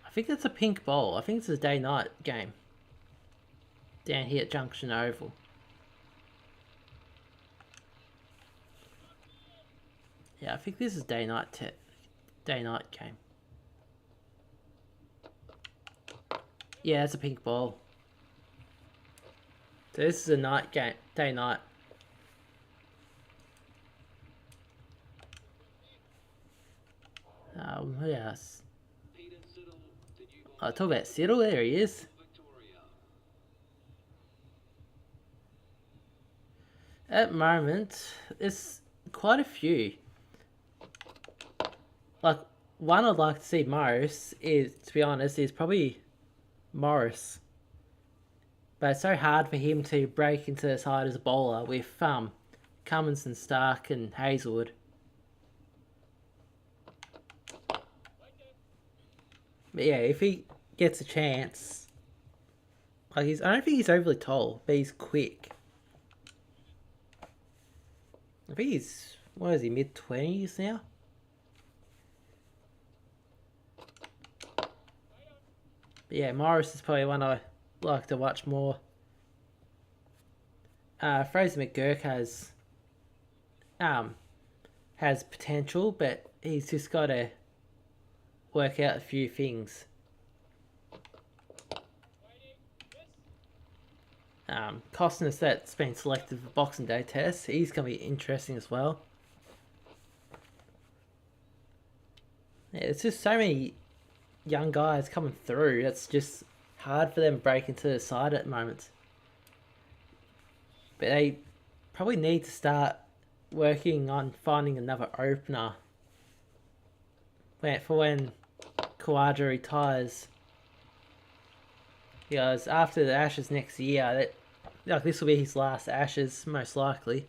I think that's a pink ball. I think it's a day-night game. Down here at Junction Oval. Yeah, I think this is day-night game. Yeah, that's a pink ball. So this is a night game, day-night. Who else? I'll talk about Siddle. There he is. At the moment, there's quite a few. Like, one I'd like to see most is, to be honest, is probably Morris. But it's so hard for him to break into the side as a bowler with Cummins and Stark and Hazelwood. But yeah, if he gets a chance, like I don't think he's overly tall, but he's quick. I think he's, what is he, mid-20s now? But yeah, Morris is probably one I like to watch more. Fraser McGurk has potential, but he's just got to work out a few things. Costner's that's been selected for Boxing Day test. He's going to be interesting as well. Yeah, it's just so many young guys coming through. It's just hard for them to break into the side at the moment. But they probably need to start working on finding another opener for when Khawaja retires. Because after the Ashes next year, this will be his last Ashes, most likely.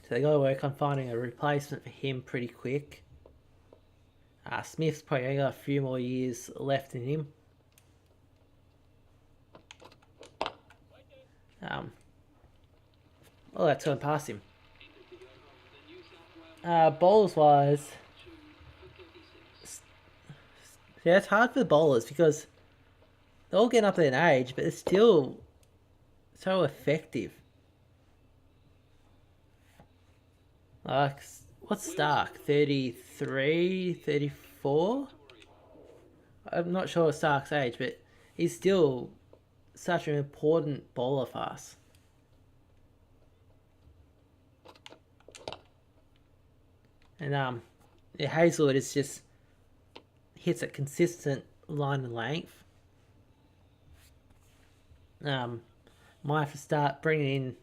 So they got to work on finding a replacement for him pretty quick. Smith's probably got a few more years left in him. Oh, that's going past him. Bowlers wise, yeah, it's hard for the bowlers because they're all getting up there in age, but it's still so effective. Like, what's Stark? 33, 34? I'm not sure Stark's age, but he's still such an important bowler for us. And yeah, Hazelwood is just hits a consistent line and length. Might have to start bringing in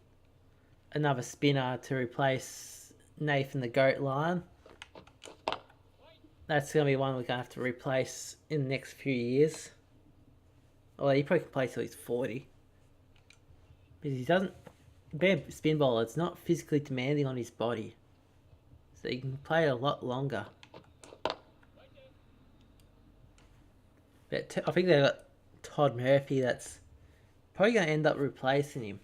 another spinner to replace Nathan the Goat Lion. That's going to be one we're going to have to replace in the next few years. Well, he probably can play till he's 40. Because he doesn't... Being a spin bowler, it's not physically demanding on his body. So he can play a lot longer. But I think they've got Todd Murphy that's probably going to end up replacing him.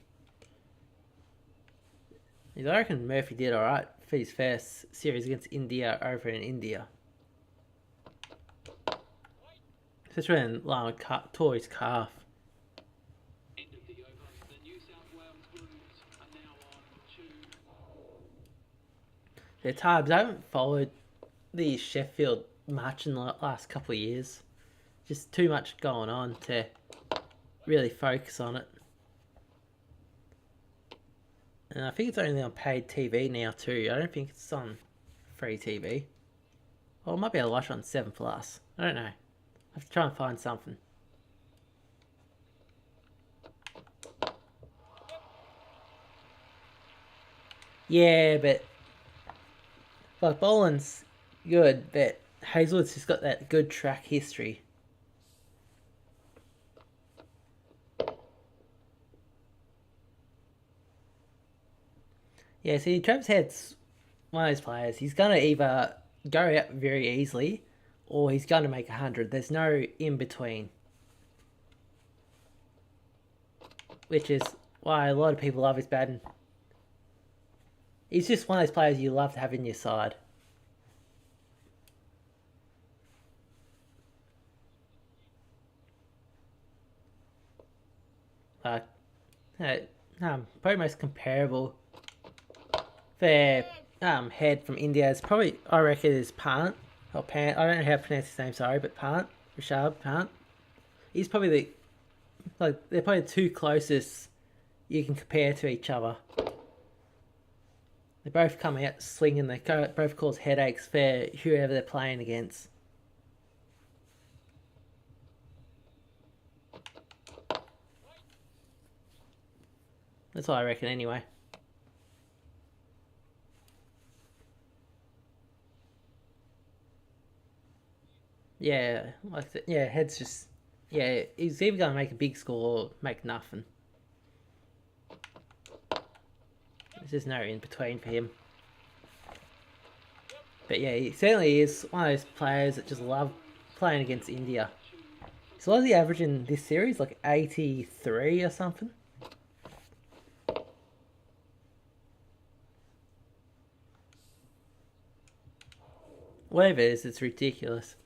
I reckon Murphy did alright for his first series against India over in India. Especially when Lama tore his calf. End of the over. The New South Wales Blues are now on to Their tabs, I haven't followed the Sheffield much in the last couple of years. Just too much going on to really focus on it. And I think it's only on paid TV now too. I don't think it's on free TV. Well, I might be able to watch it on 7 Plus. I don't know. I have to try and find something. Yeah, but like bowling's good, but Hazelwood's just got that good track history. Yeah, see, Travis Head's one of those players. He's gonna either go out very easily, or he's gonna make 100. There's no in between, which is why a lot of people love his batting. He's just one of those players you love to have in your side. Probably most comparable for head from India is probably, I reckon, is Pant or Pant. I don't know how to pronounce his name. Sorry, but Pant, Rishabh Pant. He's probably they're probably the two closest you can compare to each other. They both come out swinging. They both cause headaches for whoever they're playing against. That's what I reckon anyway. Yeah, Head's just... Yeah, he's either going to make a big score or make nothing. There's just no in between for him. But yeah, he certainly is one of those players that just love playing against India. So what is he averaging this series? Like 83 or something? Whatever it is, it's ridiculous.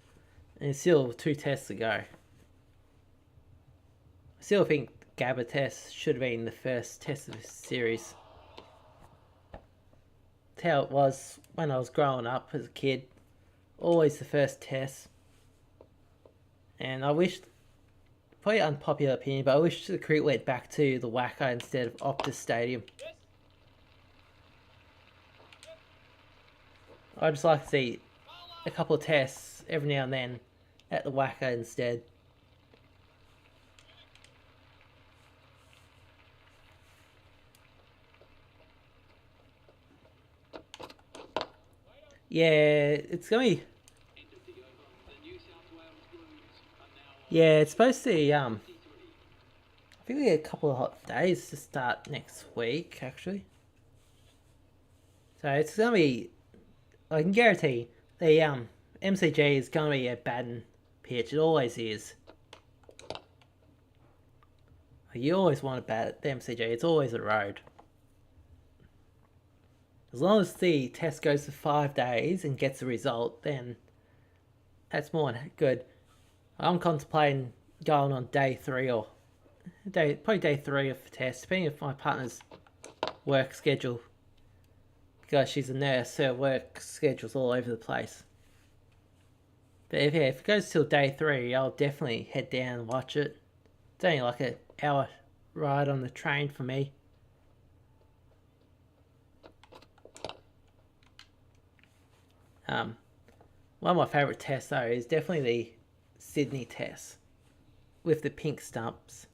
And it's still 2 tests to go. I still think Gabba test should have been the first test of this series. That's how it was when I was growing up as a kid. Always the first test. And I wish, probably unpopular opinion, but I wish the cricket went back to the Wacker instead of Optus Stadium. I'd just like to see a couple of tests every now and then at the Wacker instead. Yeah, it's gonna be... Yeah, it's supposed to be, I think we get a couple of hot days to start next week, actually. So it's gonna be... I can guarantee the MCG is gonna be a batting pitch. It always is. You always want to bat at the MCG. It's always a road. As long as the test goes for 5 days and gets a result, then that's more than good. I'm contemplating going on day 3 or probably day 3 of the test, depending on my partner's work schedule. Because she's a nurse, her work schedule's all over the place. But if it goes till day 3, I'll definitely head down and watch it. It's only like an hour ride on the train for me. One of my favourite tests though is definitely the Sydney test with the pink stumps.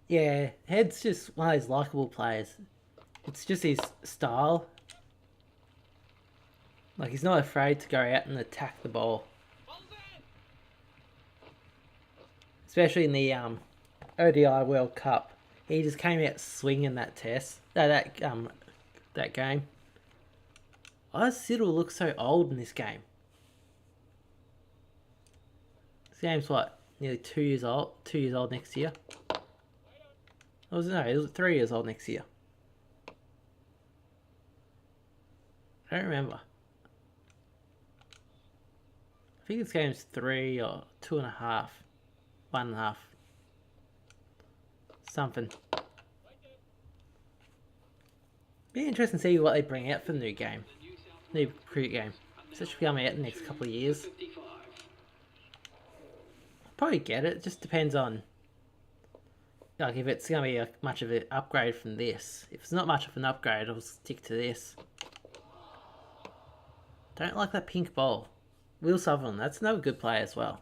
Yeah, Head's just one of those likeable players. It's just his style. Like, he's not afraid to go out and attack the ball. especially in the ODI World Cup. He just came out swinging that that game. Why does Siddle look so old in this game? This game's what, nearly 2 years old? 2 years old next year. It was 3 years old next year. I don't remember. I think this game's 3 or 2.5, 1.5, something. Be interesting to see what they bring out for the new game, new cricket game. So it should be coming out in the next couple of years. Probably get it. It just depends on like if it's gonna be much of an upgrade from this. If it's not much of an upgrade, I'll stick to this. Don't like that pink ball. Will Sutherland, that's another good player as well.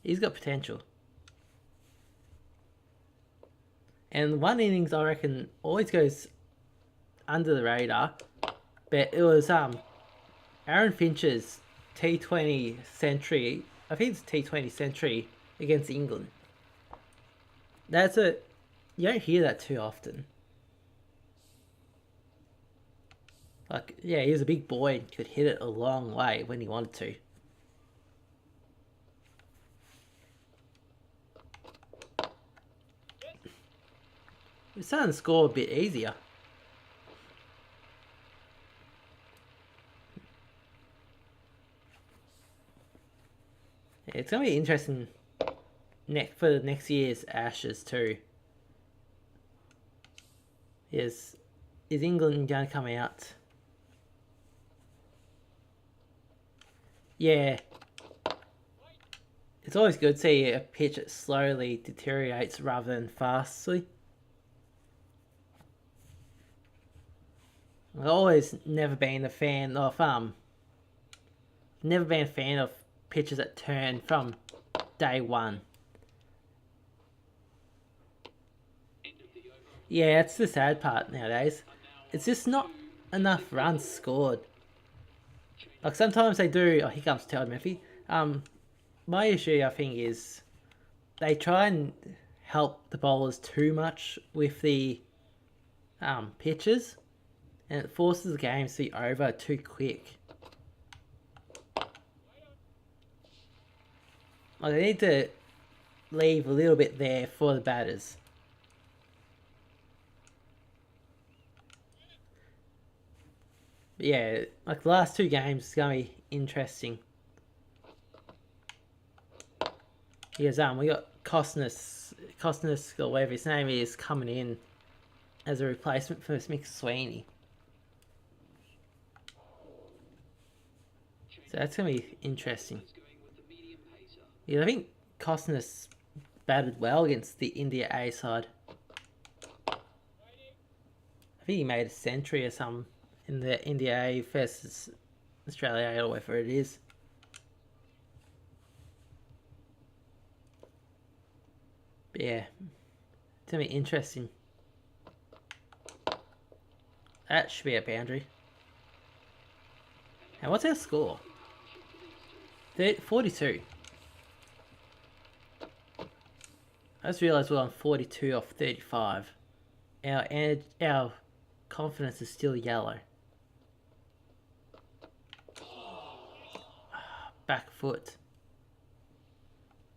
He's got potential. And one innings I reckon always goes under the radar, but it was Aaron Finch's T20 century. I think it's T20 century against England. You don't hear that too often. Like, yeah, he was a big boy and could hit it a long way when he wanted to. We're starting to score a bit easier. Yeah, it's going to be interesting for the next year's Ashes too. Is England going to come out? Yeah. It's always good to see a pitch that slowly deteriorates rather than fastly. I've always never been a fan of pitches that turn from day one. Yeah, it's the sad part nowadays. It's just not enough runs scored. Like sometimes they do. Oh, here comes Todd Murphy. My issue I think is they try and help the bowlers too much with the pitches, and it forces the games to be over too quick. Like they need to leave a little bit there for the batters. But yeah, like the last two games is gonna be interesting. Because we got Costness or whatever his name is coming in as a replacement for McSweeney. So that's gonna be interesting. Yeah, I think Costness batted well against the India A side. I think he made a century or something in the India A versus Australia A or whatever it is. But yeah, it's gonna be interesting. That should be a boundary. Now, what's our score? 42. I just realised we're on 42 off 35. Our confidence is still yellow. Back foot.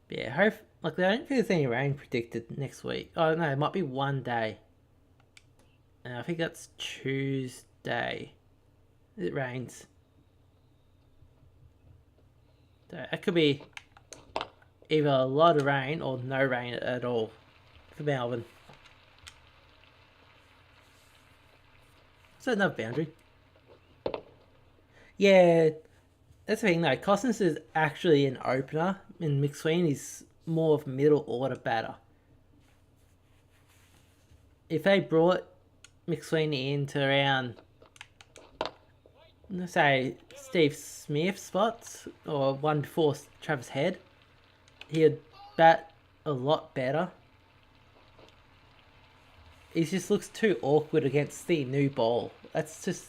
But yeah, I don't think there's any rain predicted next week. Oh no, it might be one day. And I think that's Tuesday. It rains. So it could be either a lot of rain or no rain at all for Melbourne. So another boundary. Yeah, that's the thing though. Costness is actually an opener, and McSweeney's more of a middle order batter. If they brought McSweeney into around, let's say, Steve Smith spots, or one before Travis Head, he'd bat a lot better. He just looks too awkward against the new ball. That's just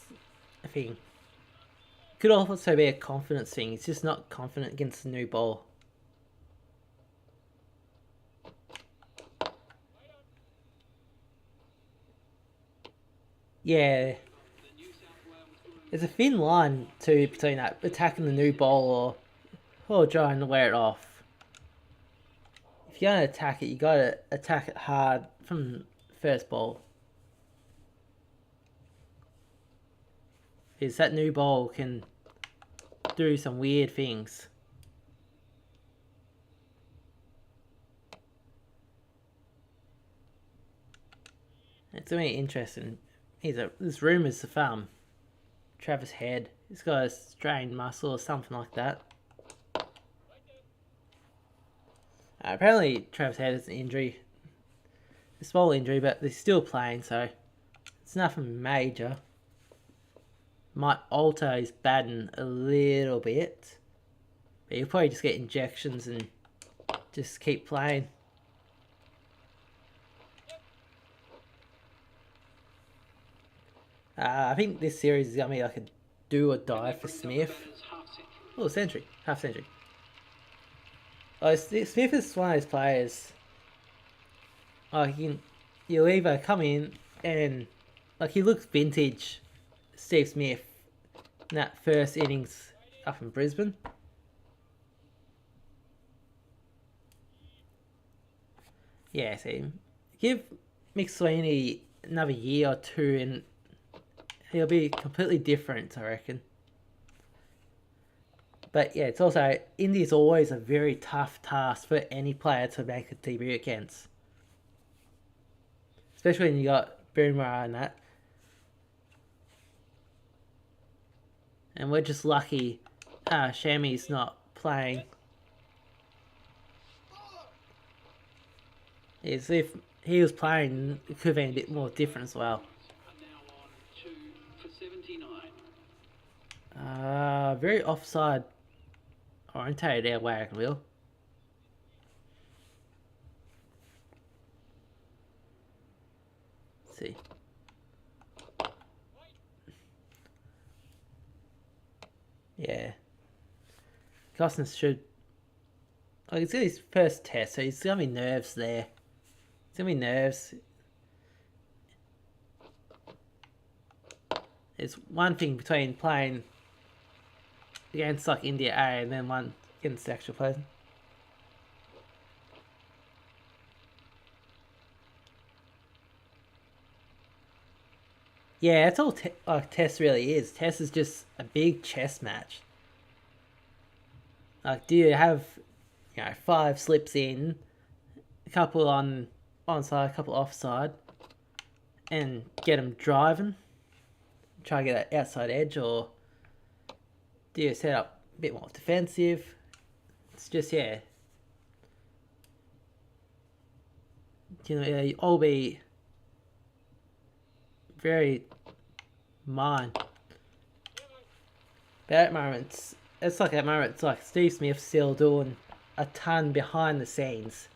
a thing. Could also be a confidence thing. He's just not confident against the new ball. Yeah, there's a thin line too between that attacking the new ball or trying to wear it off. If you're gonna attack it, you gotta attack it hard from first ball. Because that new ball can do some weird things. It's really interesting. There's rumours of Travis Head. He's got a strained muscle or something like that. Apparently, Travis Head has an injury, a small injury, but they're still playing, so it's nothing major. Might alter his batting a little bit, but he'll probably just get injections and just keep playing. I think this series is gonna be like a do or die for Smith. Oh, century, half century. Oh, Smith is one of those players. Like you'll either come in and like he looks vintage, Steve Smith, in that first innings up in Brisbane. Yeah, see, give McSweeney another year or two and he'll be completely different, I reckon. But yeah, it's also India's always a very tough task for any player to make a debut against, especially when you got Boomerang and that. And we're just lucky Shami's not playing. As if he was playing, it could have been a bit more different as well. Very offside orientated our wagon wheel. Let's see. Yeah. Costas should. Oh, it's his first test, so he's gonna be nerves there. It's gonna be nerves. It's one thing between playing against like India A and then one against the actual person. Yeah, that's all like Test really is. Test is just a big chess match. Like, do you have, 5 slips in, a couple on onside, a couple offside, and get them driving? Try to get that outside edge, or do you set up a bit more defensive? It's just, yeah. You all be very mine. But at moments, it's like Steve Smith still doing a ton behind the scenes.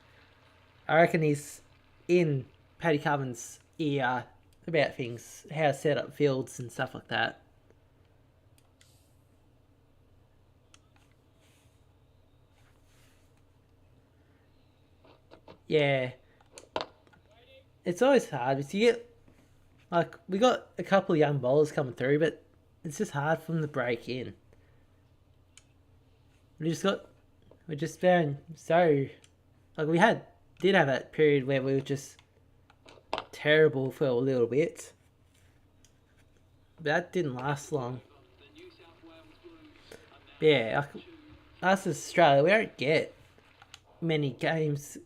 I reckon he's in Paddy Cummins' ear about things, how to set up fields and stuff like that. Yeah. It's always hard because you get, like, we got a couple of young bowlers coming through, but it's just hard for them to break in. We're just found so, like, did have that period where we were just terrible for a little bit. But that didn't last long. But yeah, us as Australia, we don't get many games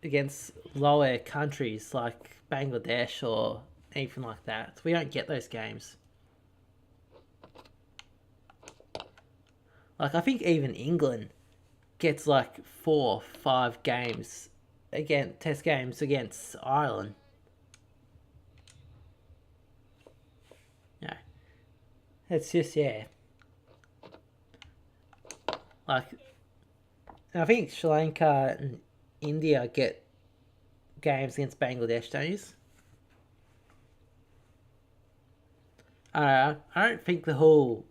against lower countries like Bangladesh or anything like that. We don't get those games. Like, I think even England gets like 4 or 5 games test games against Ireland. Yeah. It's just, yeah. Like, I think Sri Lanka and India get games against Bangladesh, don't you? I don't think the whole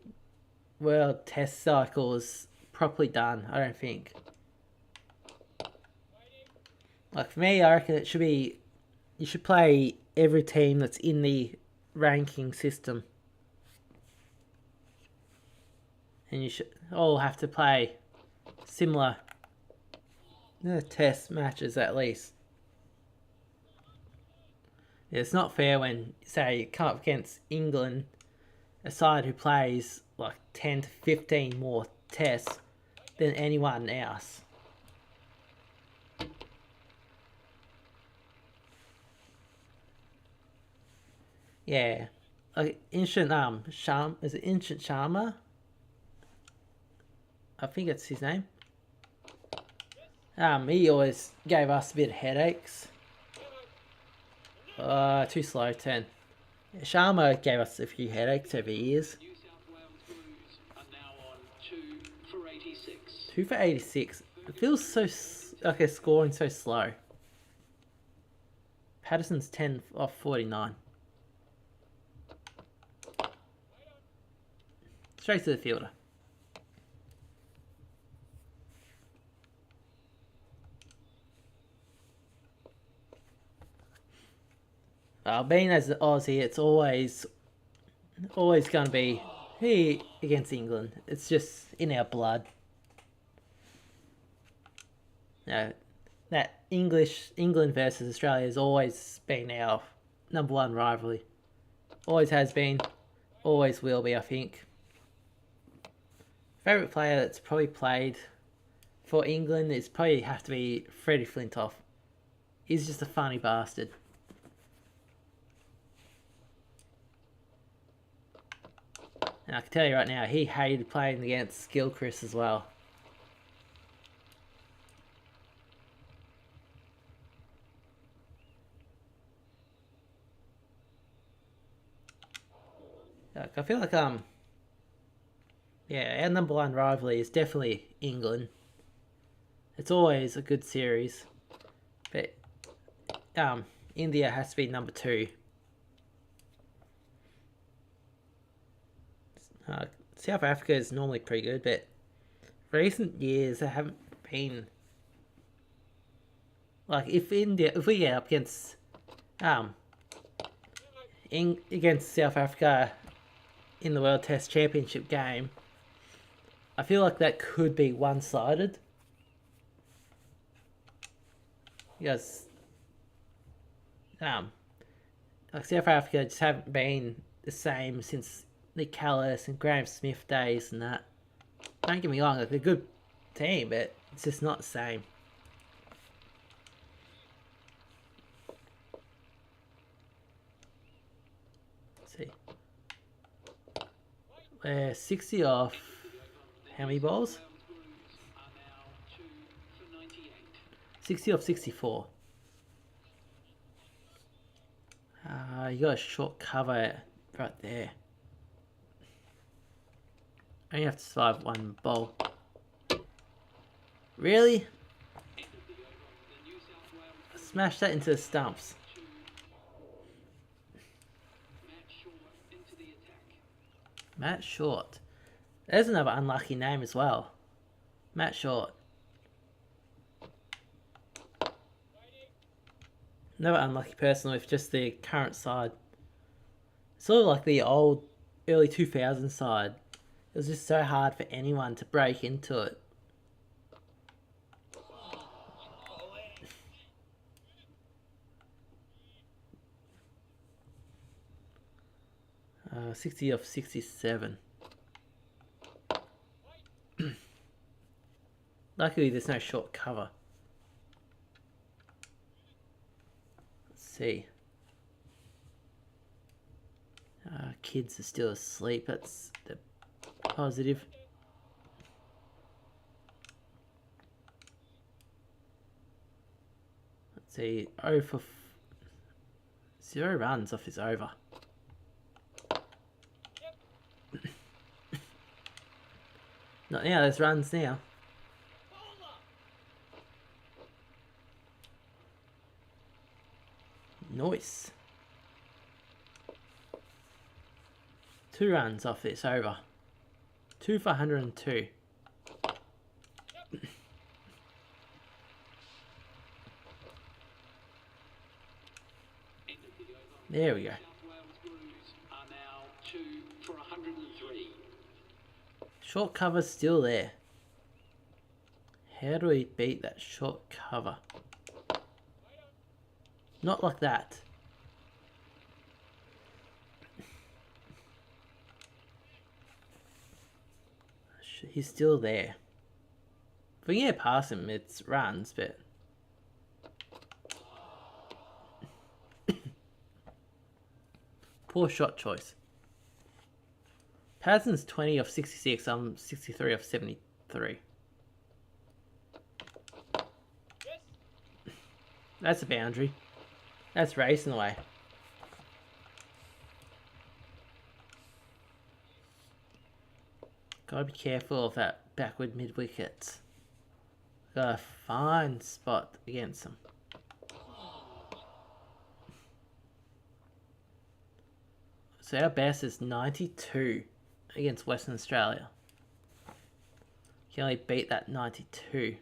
world test cycle is properly done. I don't think. Like, for me, I reckon it should be, you should play every team that's in the ranking system. And you should all have to play similar test matches at least. It's not fair when, say, you come up against England, a side who plays like 10 to 15 more tests than anyone else. Yeah. Like Ancient is it Ancient Sharma? I think it's his name. He always gave us a bit of headaches. Too slow, 10. Sharma gave us a few headaches over years. New South Wales Blues are now on 2 for 86. 2 for 86. It feels so like they're scoring so slow. Patterson's 10 off 49. Straight to the fielder. Being as an Aussie, it's always going to be here against England. It's just in our blood. That England versus Australia has always been our #1 rivalry. Always has been, always will be, I think. Favourite player that's probably played for England is probably have to be Freddie Flintoff. He's just a funny bastard. And I can tell you right now, he hated playing against Gilchrist as well. I feel like yeah, our #1 rivalry is definitely England. It's always a good series, but India has to be #2. South Africa is normally pretty good, but recent years they haven't been like if we get up against against South Africa in the World Test Championship game, I feel like that could be one-sided. Because like South Africa just haven't been the same since Nick Callis and Graham Smith days and that. Don't get me wrong, like they're a good team, but it's just not the same. Let's see. We're 60 off how many balls? 60 off 64. You got a short cover right there. And you have to survive one ball. Really? Smash that into the stumps. Matt Short. There's another unlucky name as well. Matt Short. Another unlucky person with just the current side. Sort of like the old early 2000s side. It was just so hard for anyone to break into it. Uh, 60 off 67. Luckily there's no short cover. Let's see. Kids are still asleep. That's the positive. Let's see. 0 for 0 runs off his over. Not now, there's runs now. Nice. 2 runs off this over. 2 for 102. There we go. Short cover's still there. How do we beat that short cover? Not like that. He's still there. If we can get past him, it's runs, but... Poor shot choice. Patterson's 20 of 66, I'm 63 of 73. That's a boundary. That's racing away. Gotta be careful of that backward mid wicket. Got a fine spot against them. So our best is 92 against Western Australia. Can only beat that 92.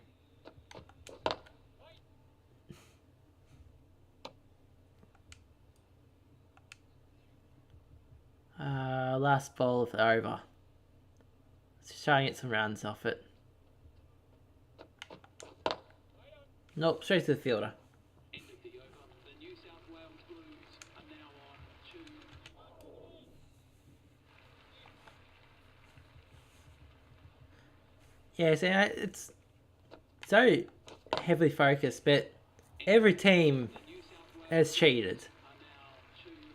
Last ball of the over. Let's try and get some runs off it. Nope, straight to the fielder. End of the over. The New South Wales Blues are now on 2. Yeah, so it's so heavily focused, but every team has cheated.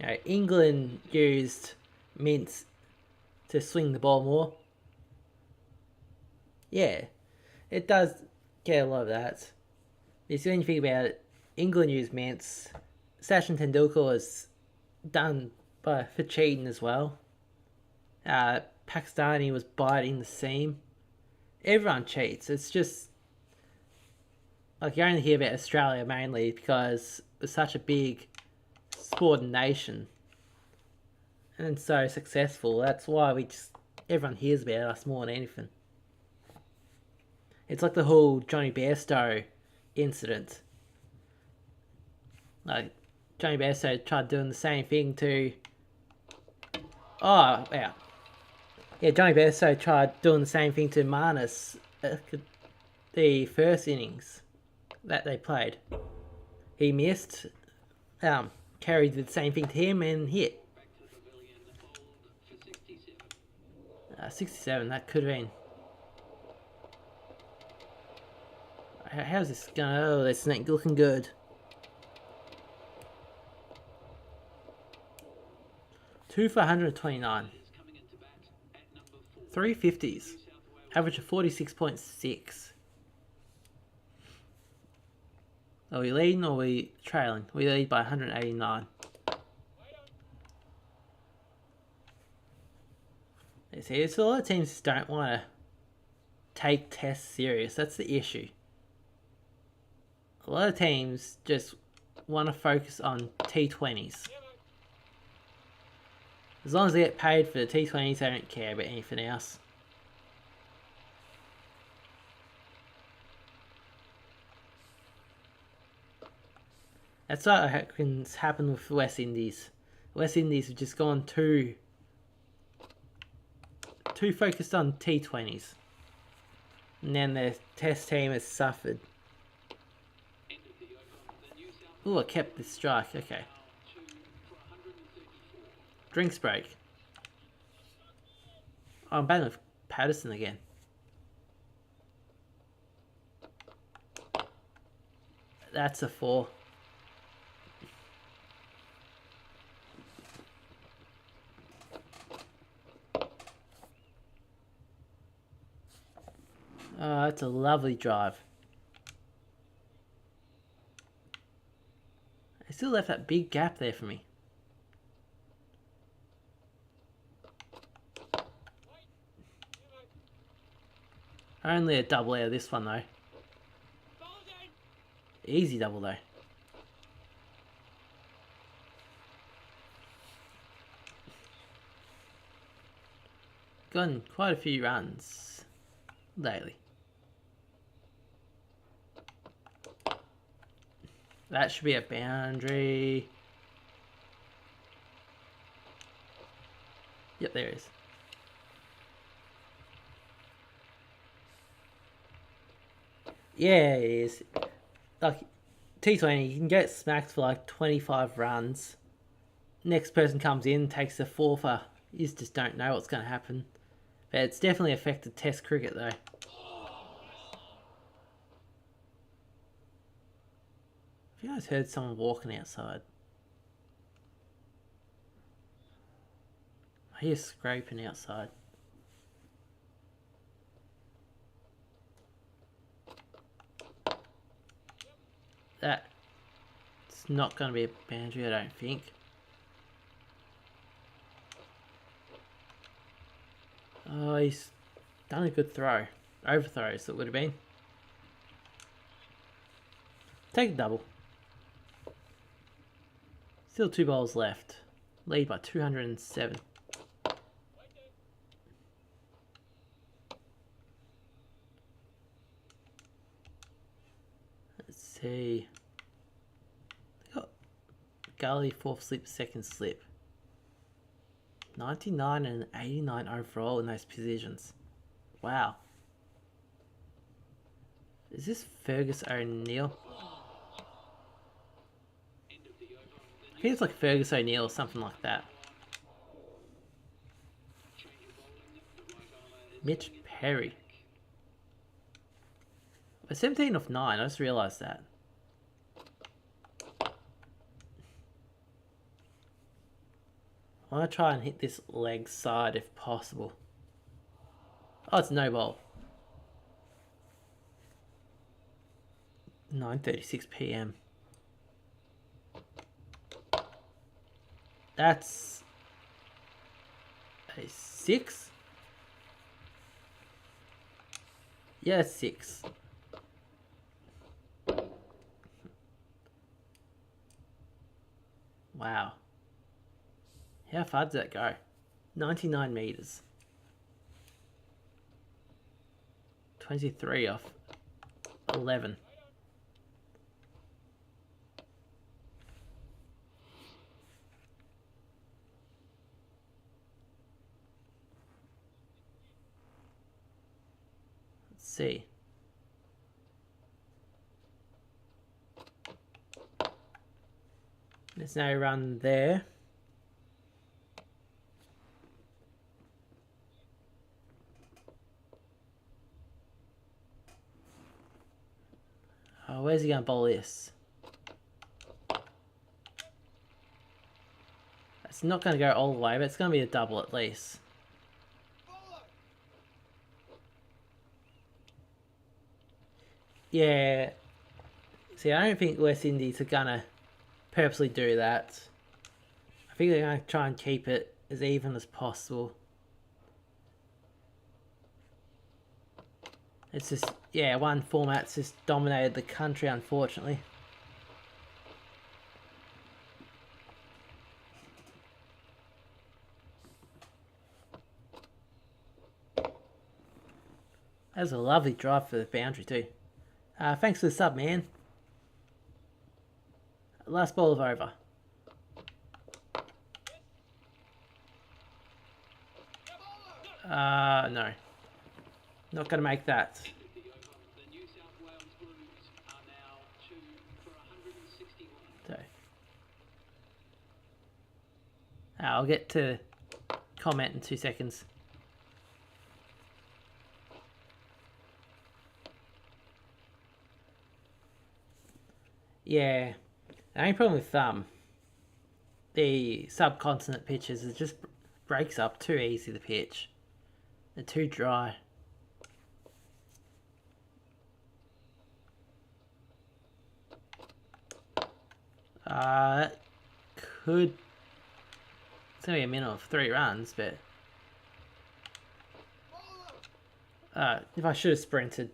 You know, England used mints to swing the ball more. Yeah, it does get a lot of that. Because when you think about it, England used mints. Sachin Tendulkar was done for cheating as well. Pakistani was biting the seam. Everyone cheats. It's just like you only hear about Australia mainly because it's such a big sporting nation and so successful. That's why everyone hears about us more than anything. It's like the whole Johnny Bairstow incident. Like Johnny Bairstow tried doing the same thing to... Oh, yeah. Yeah, Johnny Bairstow tried doing the same thing to Marnus at the first innings that they played. He missed. Carey did the same thing to him and hit. 67, that could have been. How's this going? Oh, this ain't looking good. 2 for 129. 350s. Average of 46.6. Are we leading or are we trailing? We lead by 189. See, it's a lot of teams just don't want to take tests serious. That's the issue. A lot of teams just want to focus on T20s. As long as they get paid for the T20s, they don't care about anything else. That's what can happen with West Indies. West Indies have just gone too focused on T20s. And then their test team has suffered. Ooh, I kept this strike, okay. Drinks break. Oh, I'm batting with Patterson again. That's a 4. Oh, that's a lovely drive. I still left that big gap there for me. Only a double out of this one though. Easy double though. Gotten quite a few runs lately. That should be a boundary. Yep, there is. Yeah, it is. Like T20, you can get smacked for like 25 runs. Next person comes in, takes a fourfer. You just don't know what's going to happen. But it's definitely affected Test cricket though. Have you guys heard someone walking outside? I hear scraping outside. That's not going to be a boundary, I don't think. Oh, he's done a good throw. Overthrows, it would have been. Take a double. Still 2 balls left. Lead by 207. Let's see. They got Gully, 4th slip, 2nd slip. 99 and 89 overall in those positions. Wow. Is this Fergus O'Neill? I think it's like Fergus O'Neill or something like that. Mitch Perry. We're 17 off 9, I just realised that. I want to try and hit this leg side if possible. Oh, it's no ball. 9:36 PM. That's a 6? Yeah, 6. Wow. How far does that go? 99 meters. 23 off 11. Let's see. There's no run there. Oh, where's he going to bowl this? It's not going to go all the way, but it's going to be a double at least. Yeah. See, I don't think West Indies are going to purposely do that. I think they're going to try and keep it as even as possible. It's just, yeah, one format's just dominated the country, unfortunately. That was a lovely drive for the boundary too. Thanks for the sub, man. Last ball of over. No. Not going to make that. The New South Wales Blues are now 2 for 161. So, I'll get to comment in 2 seconds. Yeah, the only problem with the subcontinent pitches is it just breaks up too easy, the pitch. They're too dry. Could... It's going to be a minimum of 3 runs, but... if I should have sprinted.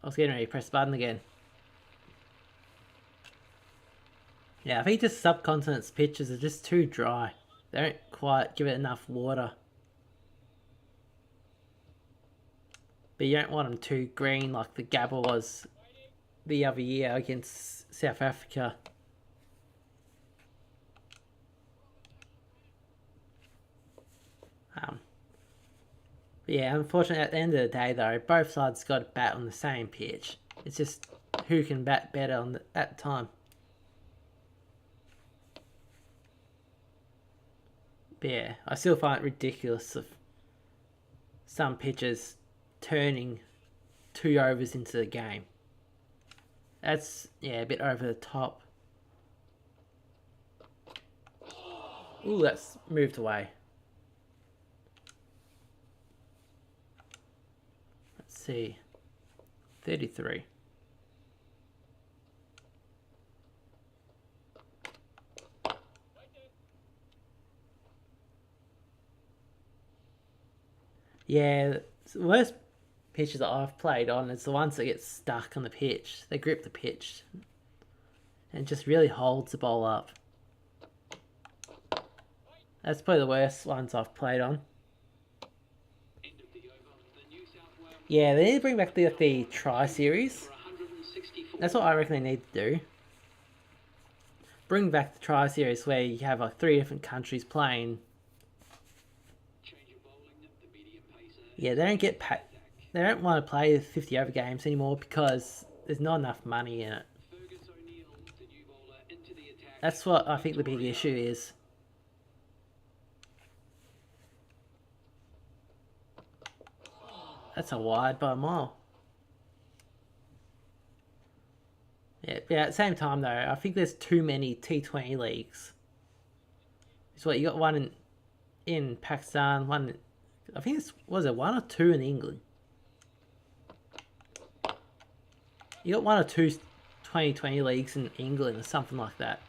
I was getting ready to press the button again. Yeah, I think just subcontinent's pitches are just too dry. They don't quite give it enough water. But you don't want them too green like the Gabba was the other year against South Africa. But But yeah, unfortunately, at the end of the day, though, both sides got to bat on the same pitch. It's just who can bat better at the time. But yeah, I still find it ridiculous of some pitchers turning 2 overs into the game. That's, yeah, a bit over the top. Ooh, that's moved away. Let's see. 33. Yeah, the worst pitches that I've played on is the ones that get stuck on the pitch. They grip the pitch and just really holds the ball up. That's probably the worst ones I've played on. Yeah, they need to bring back the try series. That's what I reckon they need to do. Bring back the try series where you have like 3 different countries playing. Yeah, they don't want to play 50 over games anymore because there's not enough money in it. That's what I think the big issue is. That's a wide by a mile. Yeah, but at the same time though, I think there's too many T20 leagues. It's what you got one in Pakistan, one. I think was it 1 or 2 in England. You got 1 or 2 2020 leagues in England or something like that.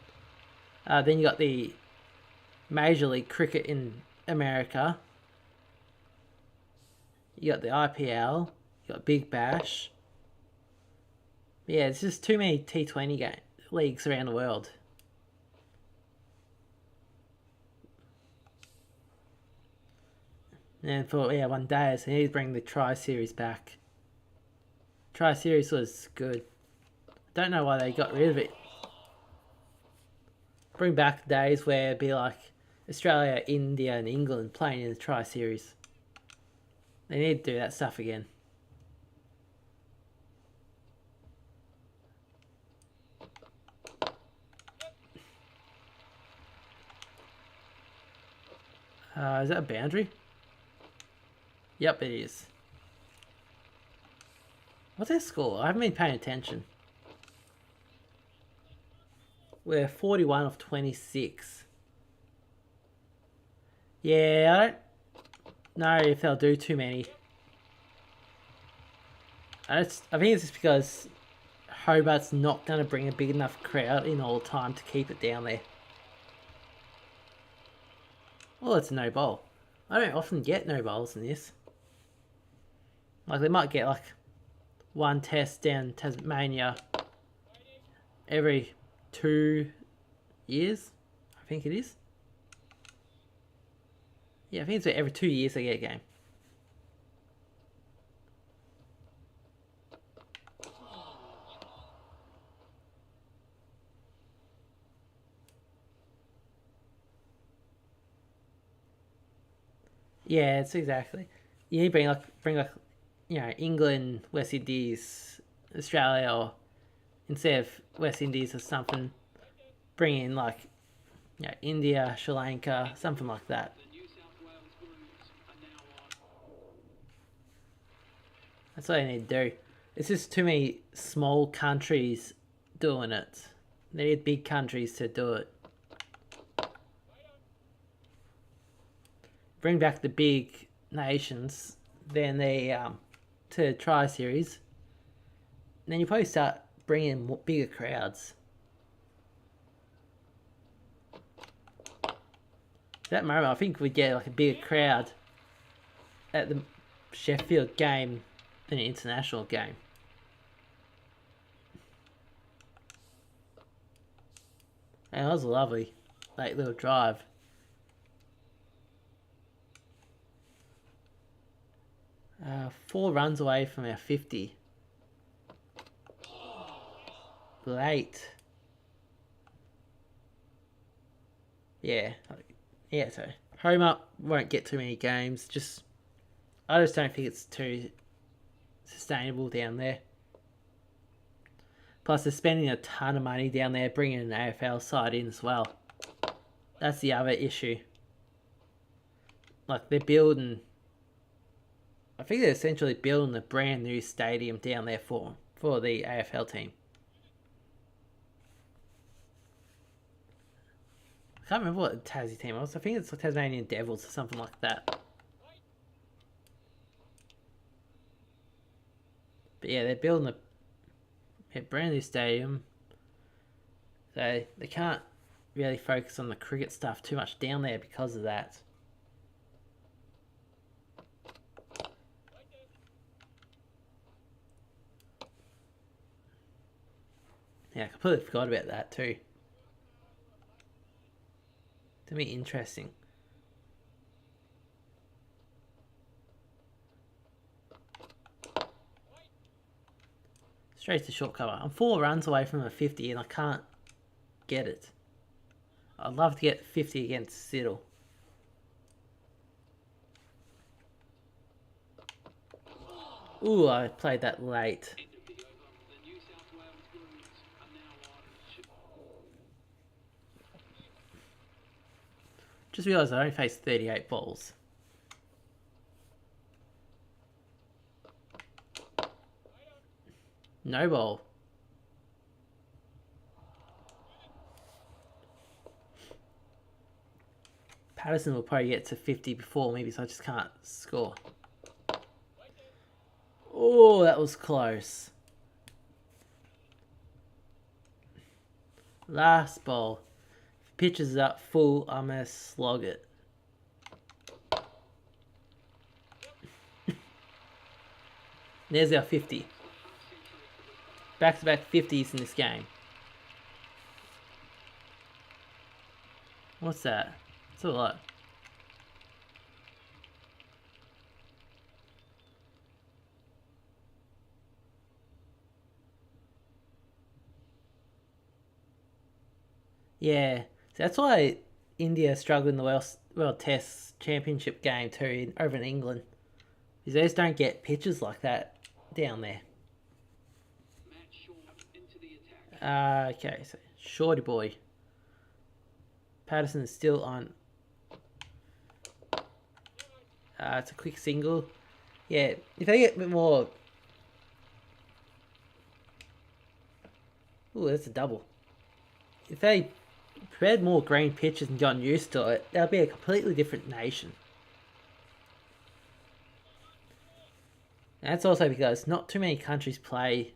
Then you got the Major League Cricket in America. You got the IPL. You got Big Bash. Yeah, it's just too many T20 leagues around the world. And for one day, so they need to bring the Tri Series back. Tri Series was good. Don't know why they got rid of it. Bring back days where it'd be like Australia, India, and England playing in the Tri Series. They need to do that stuff again. Is that a boundary? Yep, it is. What's their score? I haven't been paying attention. We're 41 of 26. Yeah, I don't know if they'll do too many. I think it's just because Hobart's not going to bring a big enough crowd in all the time to keep it down there. Well, it's a no bowl. I don't often get no bowls in this. Like, they might get like 1 test down Tasmania every 2 years. I think it is. Yeah, I think it's every 2 years they get a game. Yeah, it's exactly. You need to bring like England, West Indies, Australia, or instead of West Indies or something, bring in like India, Sri Lanka, something like that. That's what they need to do. It's just too many small countries doing it. They need big countries to do it. Bring back the big nations, then they to Tri Series. Then you probably start bringing in bigger crowds. At that moment, I think we'd get like a bigger crowd at the Sheffield game than an international game. And that was a lovely, late little drive. 4 runs away from our 50. Late. Yeah, so Homer won't get too many games. Just I just don't think it's too sustainable down there. Plus, they're spending a ton of money down there bringing an AFL side in as well. That's the other issue. Like, they're building... I think they're essentially building a brand new stadium down there for the AFL team. I can't remember what the Tassie team was. I think it's the Tasmanian Devils or something like that. But yeah, they're building a brand new stadium. So they can't really focus on the cricket stuff too much down there because of that. Yeah, I completely forgot about that too. To be interesting. Straight to short cover. I'm 4 runs away from a 50 and I can't get it. I'd love to get 50 against Siddle. Ooh, I played that late. End of the over. The New South Wales Blues are now on. Just realised I only faced 38 balls. No ball. Patterson will probably get to 50 before me because I just can't score. Oh, that was close. Last ball. If pitch is up full, I'm going to slog it. There's our 50. Back-to-back 50s in this game. What's that? It's a lot. Yeah, so that's why India struggled in the World Test Championship game too over in England. Because they just don't get pitches like that down there. Matt Shaw into the attack. Okay, so shorty boy. Patterson's still on. It's a quick single. Yeah, if they get a bit more... Ooh, that's a double. If they had more green pitches and gotten used to it, they'll be a completely different nation. And that's also because not too many countries play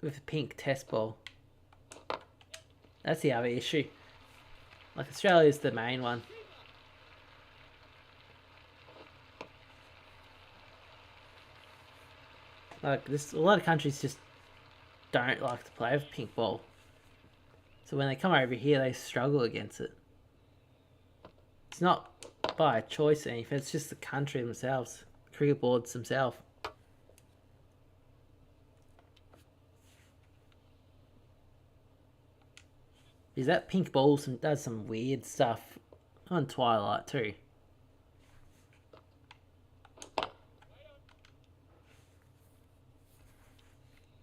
with a pink test ball. That's the other issue. Like, Australia's the main one. Like, a lot of countries just don't like to play with pink ball. So when they come over here, they struggle against it. It's not by choice or anything, it's just the country themselves. Cricket boards themselves. Because that pink ball does some weird stuff on Twilight too.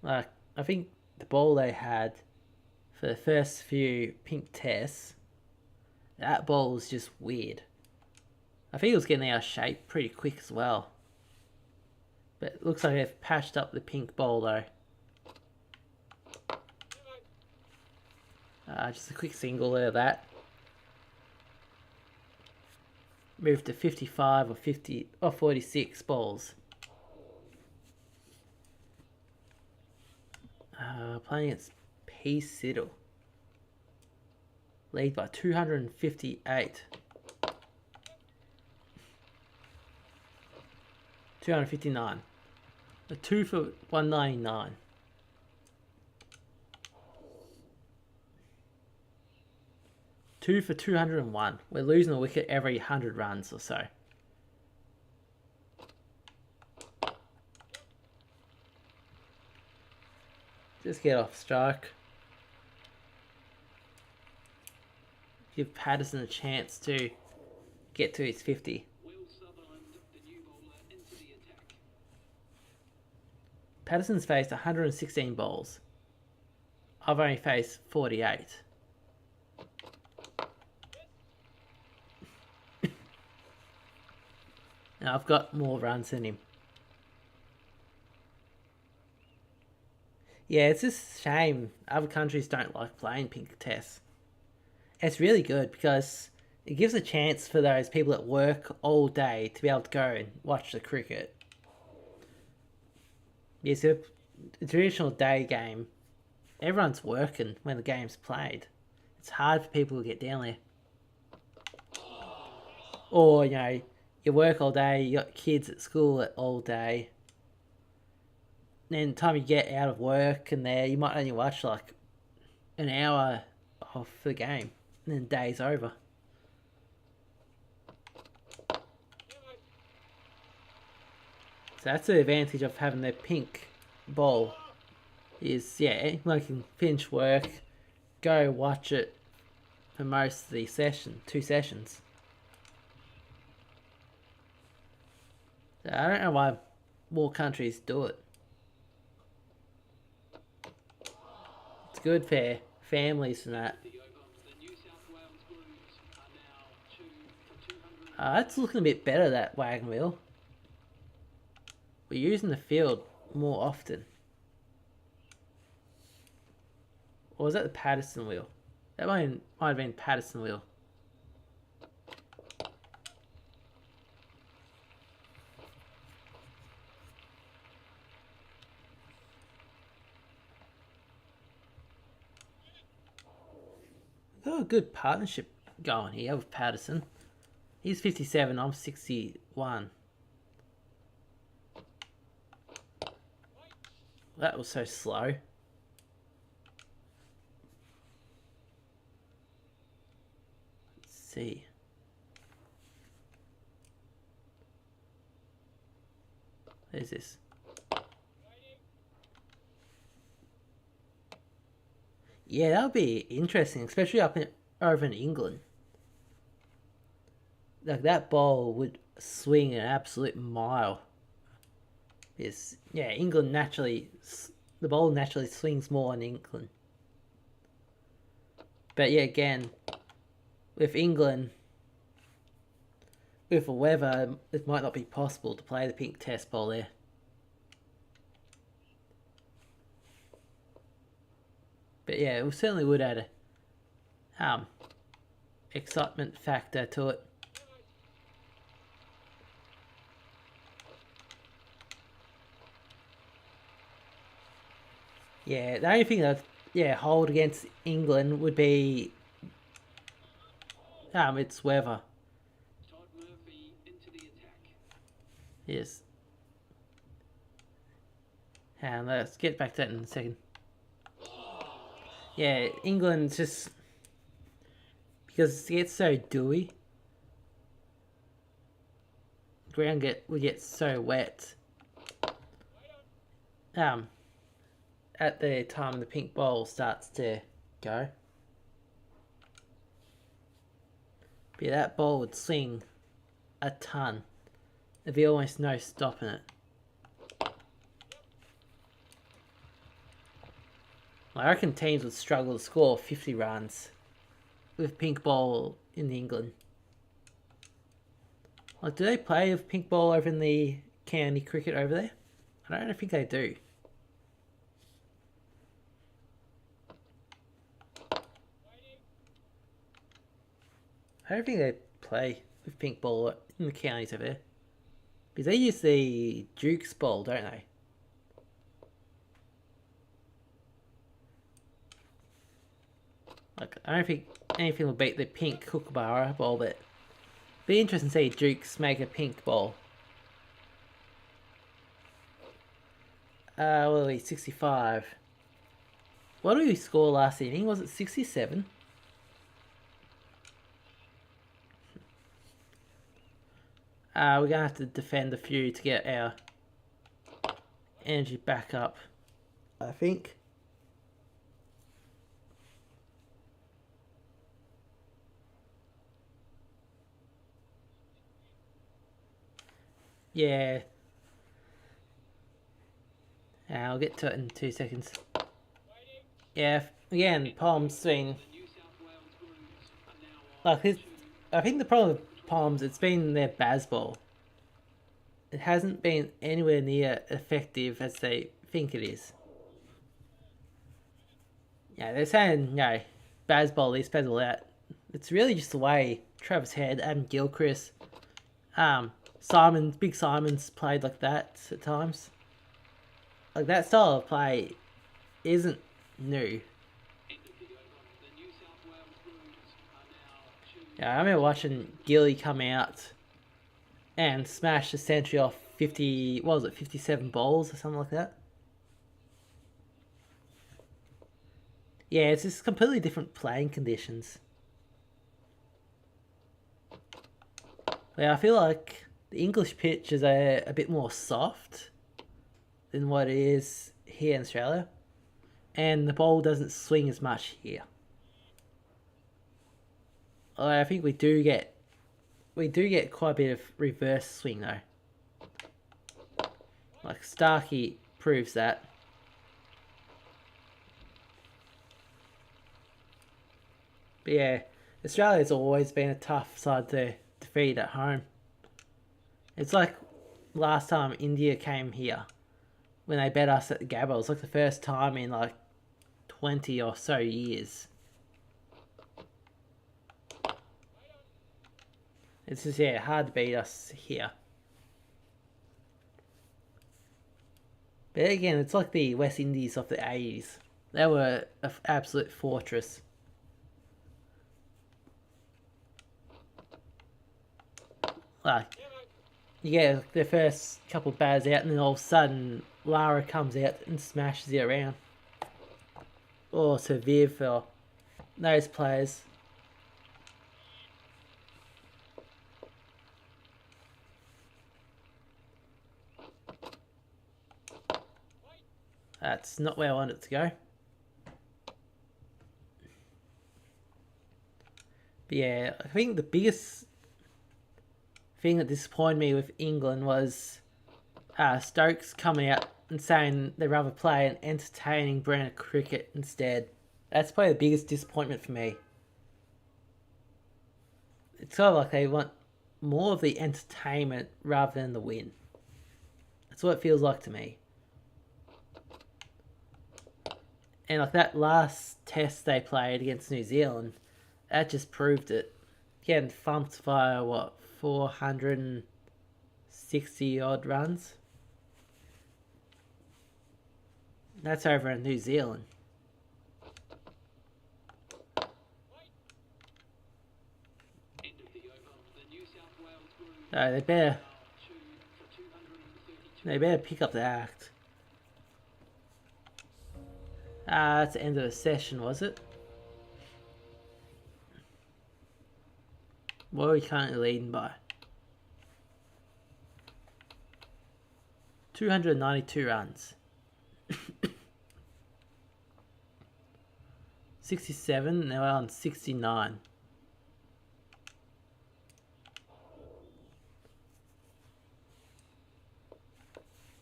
Like, I think the ball they had for the first few pink tests, that ball was just weird. I think it was getting out of shape pretty quick as well. But it looks like they've patched up the pink ball though. Just a quick single there of that. Move to 55 or 50 or 46 balls. Playing against P. Siddle. Lead by 258. 259. A 2 for 199. Two for 201. We're losing a wicket every 100 runs or so. Just get off strike. Give Patterson a chance to get to his 50. Will Sutherland, the new bowler, into Patterson's faced 116 balls. I've only faced 48. And I've got more runs than him. Yeah, it's just a shame other countries don't like playing pink tests. It's really good because it gives a chance for those people that work all day to be able to go and watch the cricket. Yes, a traditional day game, everyone's working when the game's played. It's hard for people to get down there. Or, you work all day, you got kids at school all day. Then the time you get out of work and there, you might only watch like an hour of the game. And then the day's over. So that's the advantage of having the pink ball. Is, like you can finish work, go watch it for most of the session, 2 sessions. So I don't know why more countries do it. It's good for families and that. It's looking a bit better, that wagon wheel. We're using the field more often. Or was that the Patterson wheel? That might have been Patterson wheel. We've got a good partnership going here with Patterson. He's 57, I'm 61. That was so slow. Let's see. There's this. Yeah, that would be interesting, especially over in England. Like, that ball would swing an absolute mile. Yes, England the ball naturally swings more in England. But again, with England, with the weather, it might not be possible to play the pink test ball there. But it certainly would add a excitement factor to it. Yeah, the only thing that hold against England would be its weather. Todd Murphy into the attack. Yes. And let's get back to that in a second. Yeah, England's just because it gets so dewy. Ground would get so wet. At the time the pink ball starts to go. But that ball would swing a ton. There'd be almost no stopping it. I reckon teams would struggle to score 50 runs with pink ball in England. Like, do they play with pink ball over in the county cricket over there? I don't think they do. I don't think they play with pink ball in the counties over there. Because they use the Duke's ball, don't they? Like, I don't think anything will beat the pink Kookaburra ball, but it'd be interesting to see Dukes make a pink ball. Well, he's 65. What did we score last inning? Was it 67? We're going to have to defend a few to get our energy back up, I think. Yeah. I'll get to it in 2 seconds. Yeah, again, Palms been like this. I think the problem with Palms, it's been their baseball. It hasn't been anywhere near effective as they think it is. Yeah, they're saying, baseball this, baseball that. It's really just the way Travis Head, Adam Gilchrist, Big Simon's played like that at times. Like that style of play isn't new. Yeah, I remember watching Gilly come out and smash the century off 50, what was it, 57 balls or something like that? Yeah, it's just completely different playing conditions. Yeah, I feel like the English pitch is a bit more soft than what it is here in Australia. And the ball doesn't swing as much here. Although I think we do get quite a bit of reverse swing though. Like Starkey proves that. But yeah, Australia's always been a tough side to defeat at home. It's like last time India came here when they bet us at the Gabba. It was like the first time in like 20 or so years. It's just, hard to beat us here. But again, it's like the West Indies of the 80s. They were an absolute fortress. Like, you get the first couple of bats out, and then all of a sudden, Lara comes out and smashes it around. Or Viv, or those players. That's not where I want it to go. But yeah, I think the biggest thing that disappointed me with England was Stokes coming out and saying they'd rather play an entertaining brand of cricket instead. That's probably the biggest disappointment for me. It's sort of like they want more of the entertainment rather than the win. That's what it feels like to me. And like that last test they played against New Zealand, that just proved it. Getting thumped via 460 odd runs. That's over in New Zealand. No, they better pick up the act. That's the end of the session, was it? What are we currently leading by? 292 runs. 67, now we're on 69.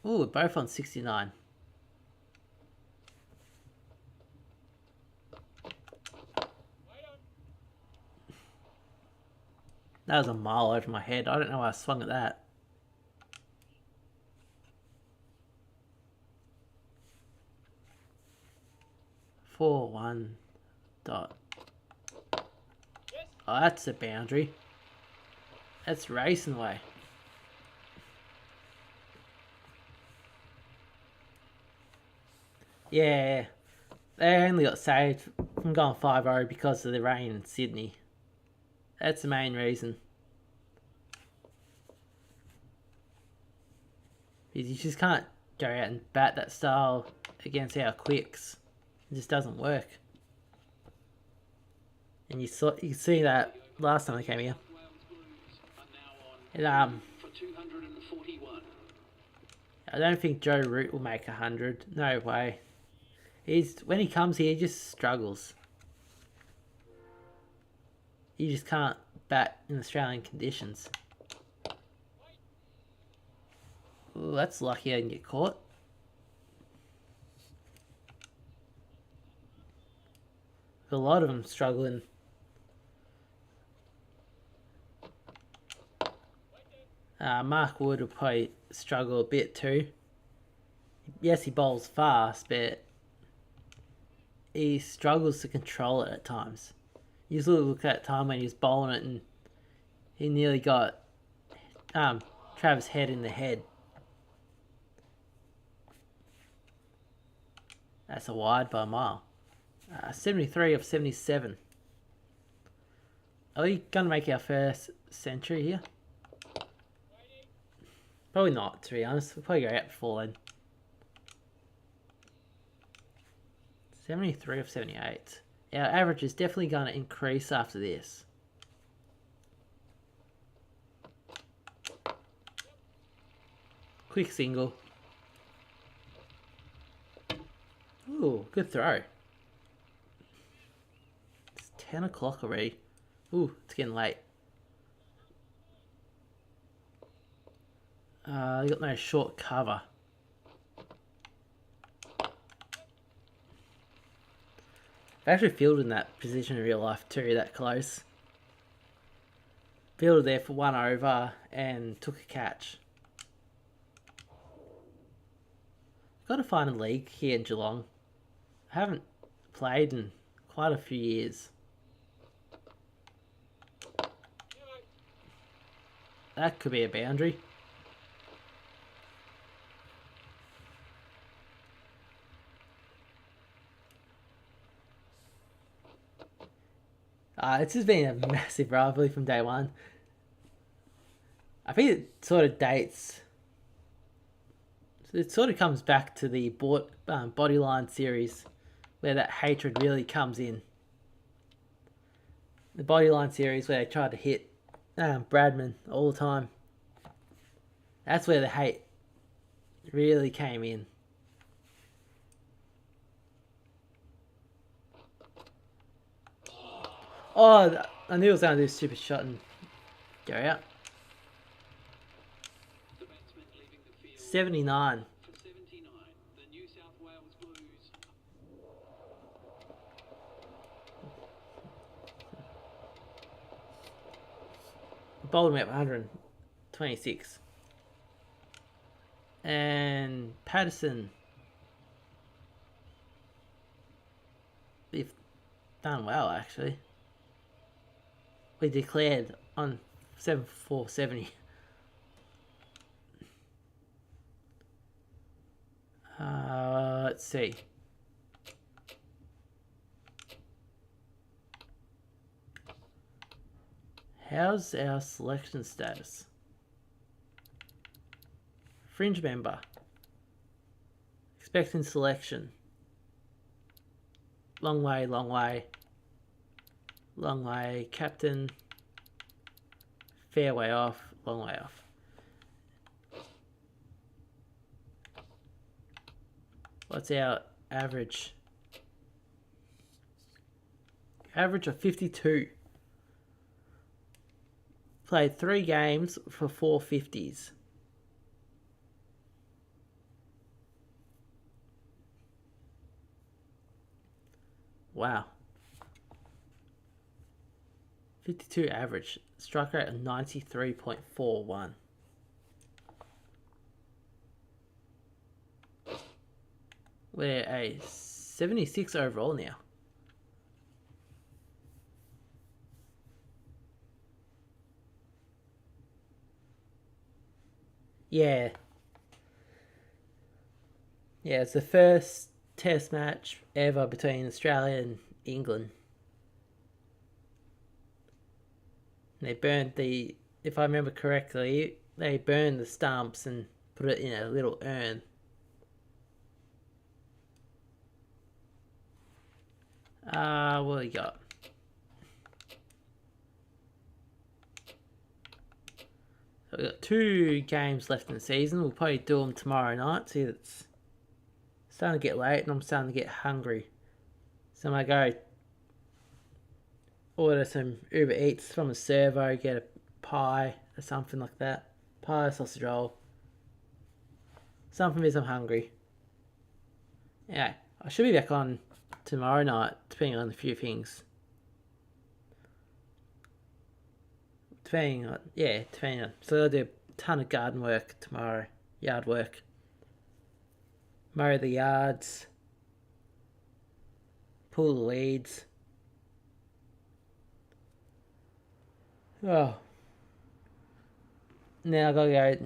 Ooh, we're both on 69. That was a mile over my head. I don't know why I swung at that. Four, 1, dot. Oh, that's a boundary. That's racing away. Yeah, they only got saved from going 5-0 because of the rain in Sydney. That's the main reason. Because you just can't go out and bat that style against our quicks. It just doesn't work. And you see that last time they came here. And, I don't think Joe Root will make 100. No way. When he comes here, he just struggles. You just can't bat in Australian conditions. Ooh, that's lucky I didn't get caught. A lot of them struggling. Mark Wood will probably struggle a bit too. Yes, he bowls fast, but he struggles to control it at times. You just look at that time when he was bowling it and he nearly got Travis Head in the head. That's a wide by a mile. 73 of 77. Are we going to make our first century here? Probably not, to be honest. We'll probably go out before then. 73 of 78. Our average is definitely going to increase after this. Quick single. Ooh, good throw. It's 10 o'clock already. Ooh, it's getting late. You got no short cover. I actually fielded in that position in real life too, that close. Fielded there for 1 over and took a catch. Got to find a league here in Geelong. I haven't played in quite a few years. That could be a boundary. It's just been a massive rivalry from day one. I think it sort of dates. It sort of comes back to the Bodyline series, where that hatred really comes in. The Bodyline series where they tried to hit Bradman all the time. That's where the hate really came in. Oh, I knew I was going to do a stupid shot and go out. 79. For 79, the New South Wales Blues. Bowled him at 126. And Patterson. They've done well, actually. We declared on 7-4-70. Let's see. How's our selection status? Fringe member. Expecting selection. Long way, long way. Long way. Captain. Fair way off. Long way off. What's our average? Average of 52. Played 3 games for 450s. Wow. 52 average. Strike rate of 93.41. We're a 76 overall now. Yeah. Yeah, it's the first test match ever between Australia and England. They burned the, if I remember correctly, they burned the stumps and put it in a little urn. What do we got? So we've got 2 games left in the season. We'll probably do them tomorrow night. See, it's starting to get late and I'm starting to get hungry. So I might go order some Uber Eats from a servo, get a pie or something like that. Pie, sausage roll. Something because I'm hungry. Anyway, I should be back on tomorrow night, depending on a few things. Depending on. So I'll do a ton of garden work tomorrow, yard work. Mow the yards, pull the weeds. Oh. Now I gotta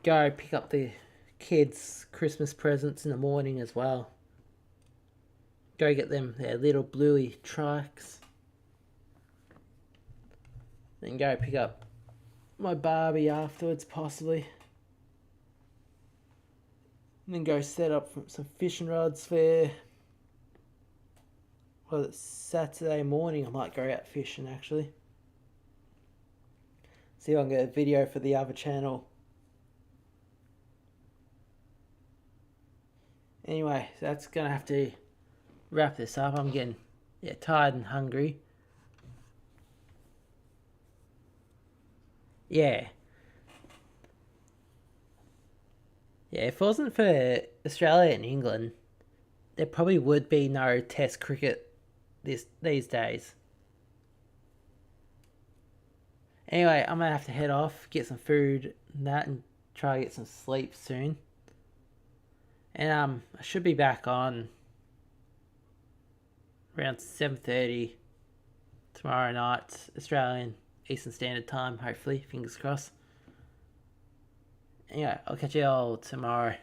go pick up the kids' Christmas presents in the morning as well. Go get them their little bluey trikes. Then go pick up my Barbie afterwards, possibly. And then go set up some fishing rods for it's Saturday morning. I might go out fishing actually. See if I can get a video for the other channel. Anyway, so that's gonna have to wrap this up. I'm getting tired and hungry. Yeah, if it wasn't for Australia and England, there probably would be no Test cricket these days. Anyway, I'm gonna have to head off, get some food and try to get some sleep soon. And I should be back on around 7:30 tomorrow night, Australian Eastern Standard Time, hopefully, fingers crossed. Anyway, I'll catch you all tomorrow.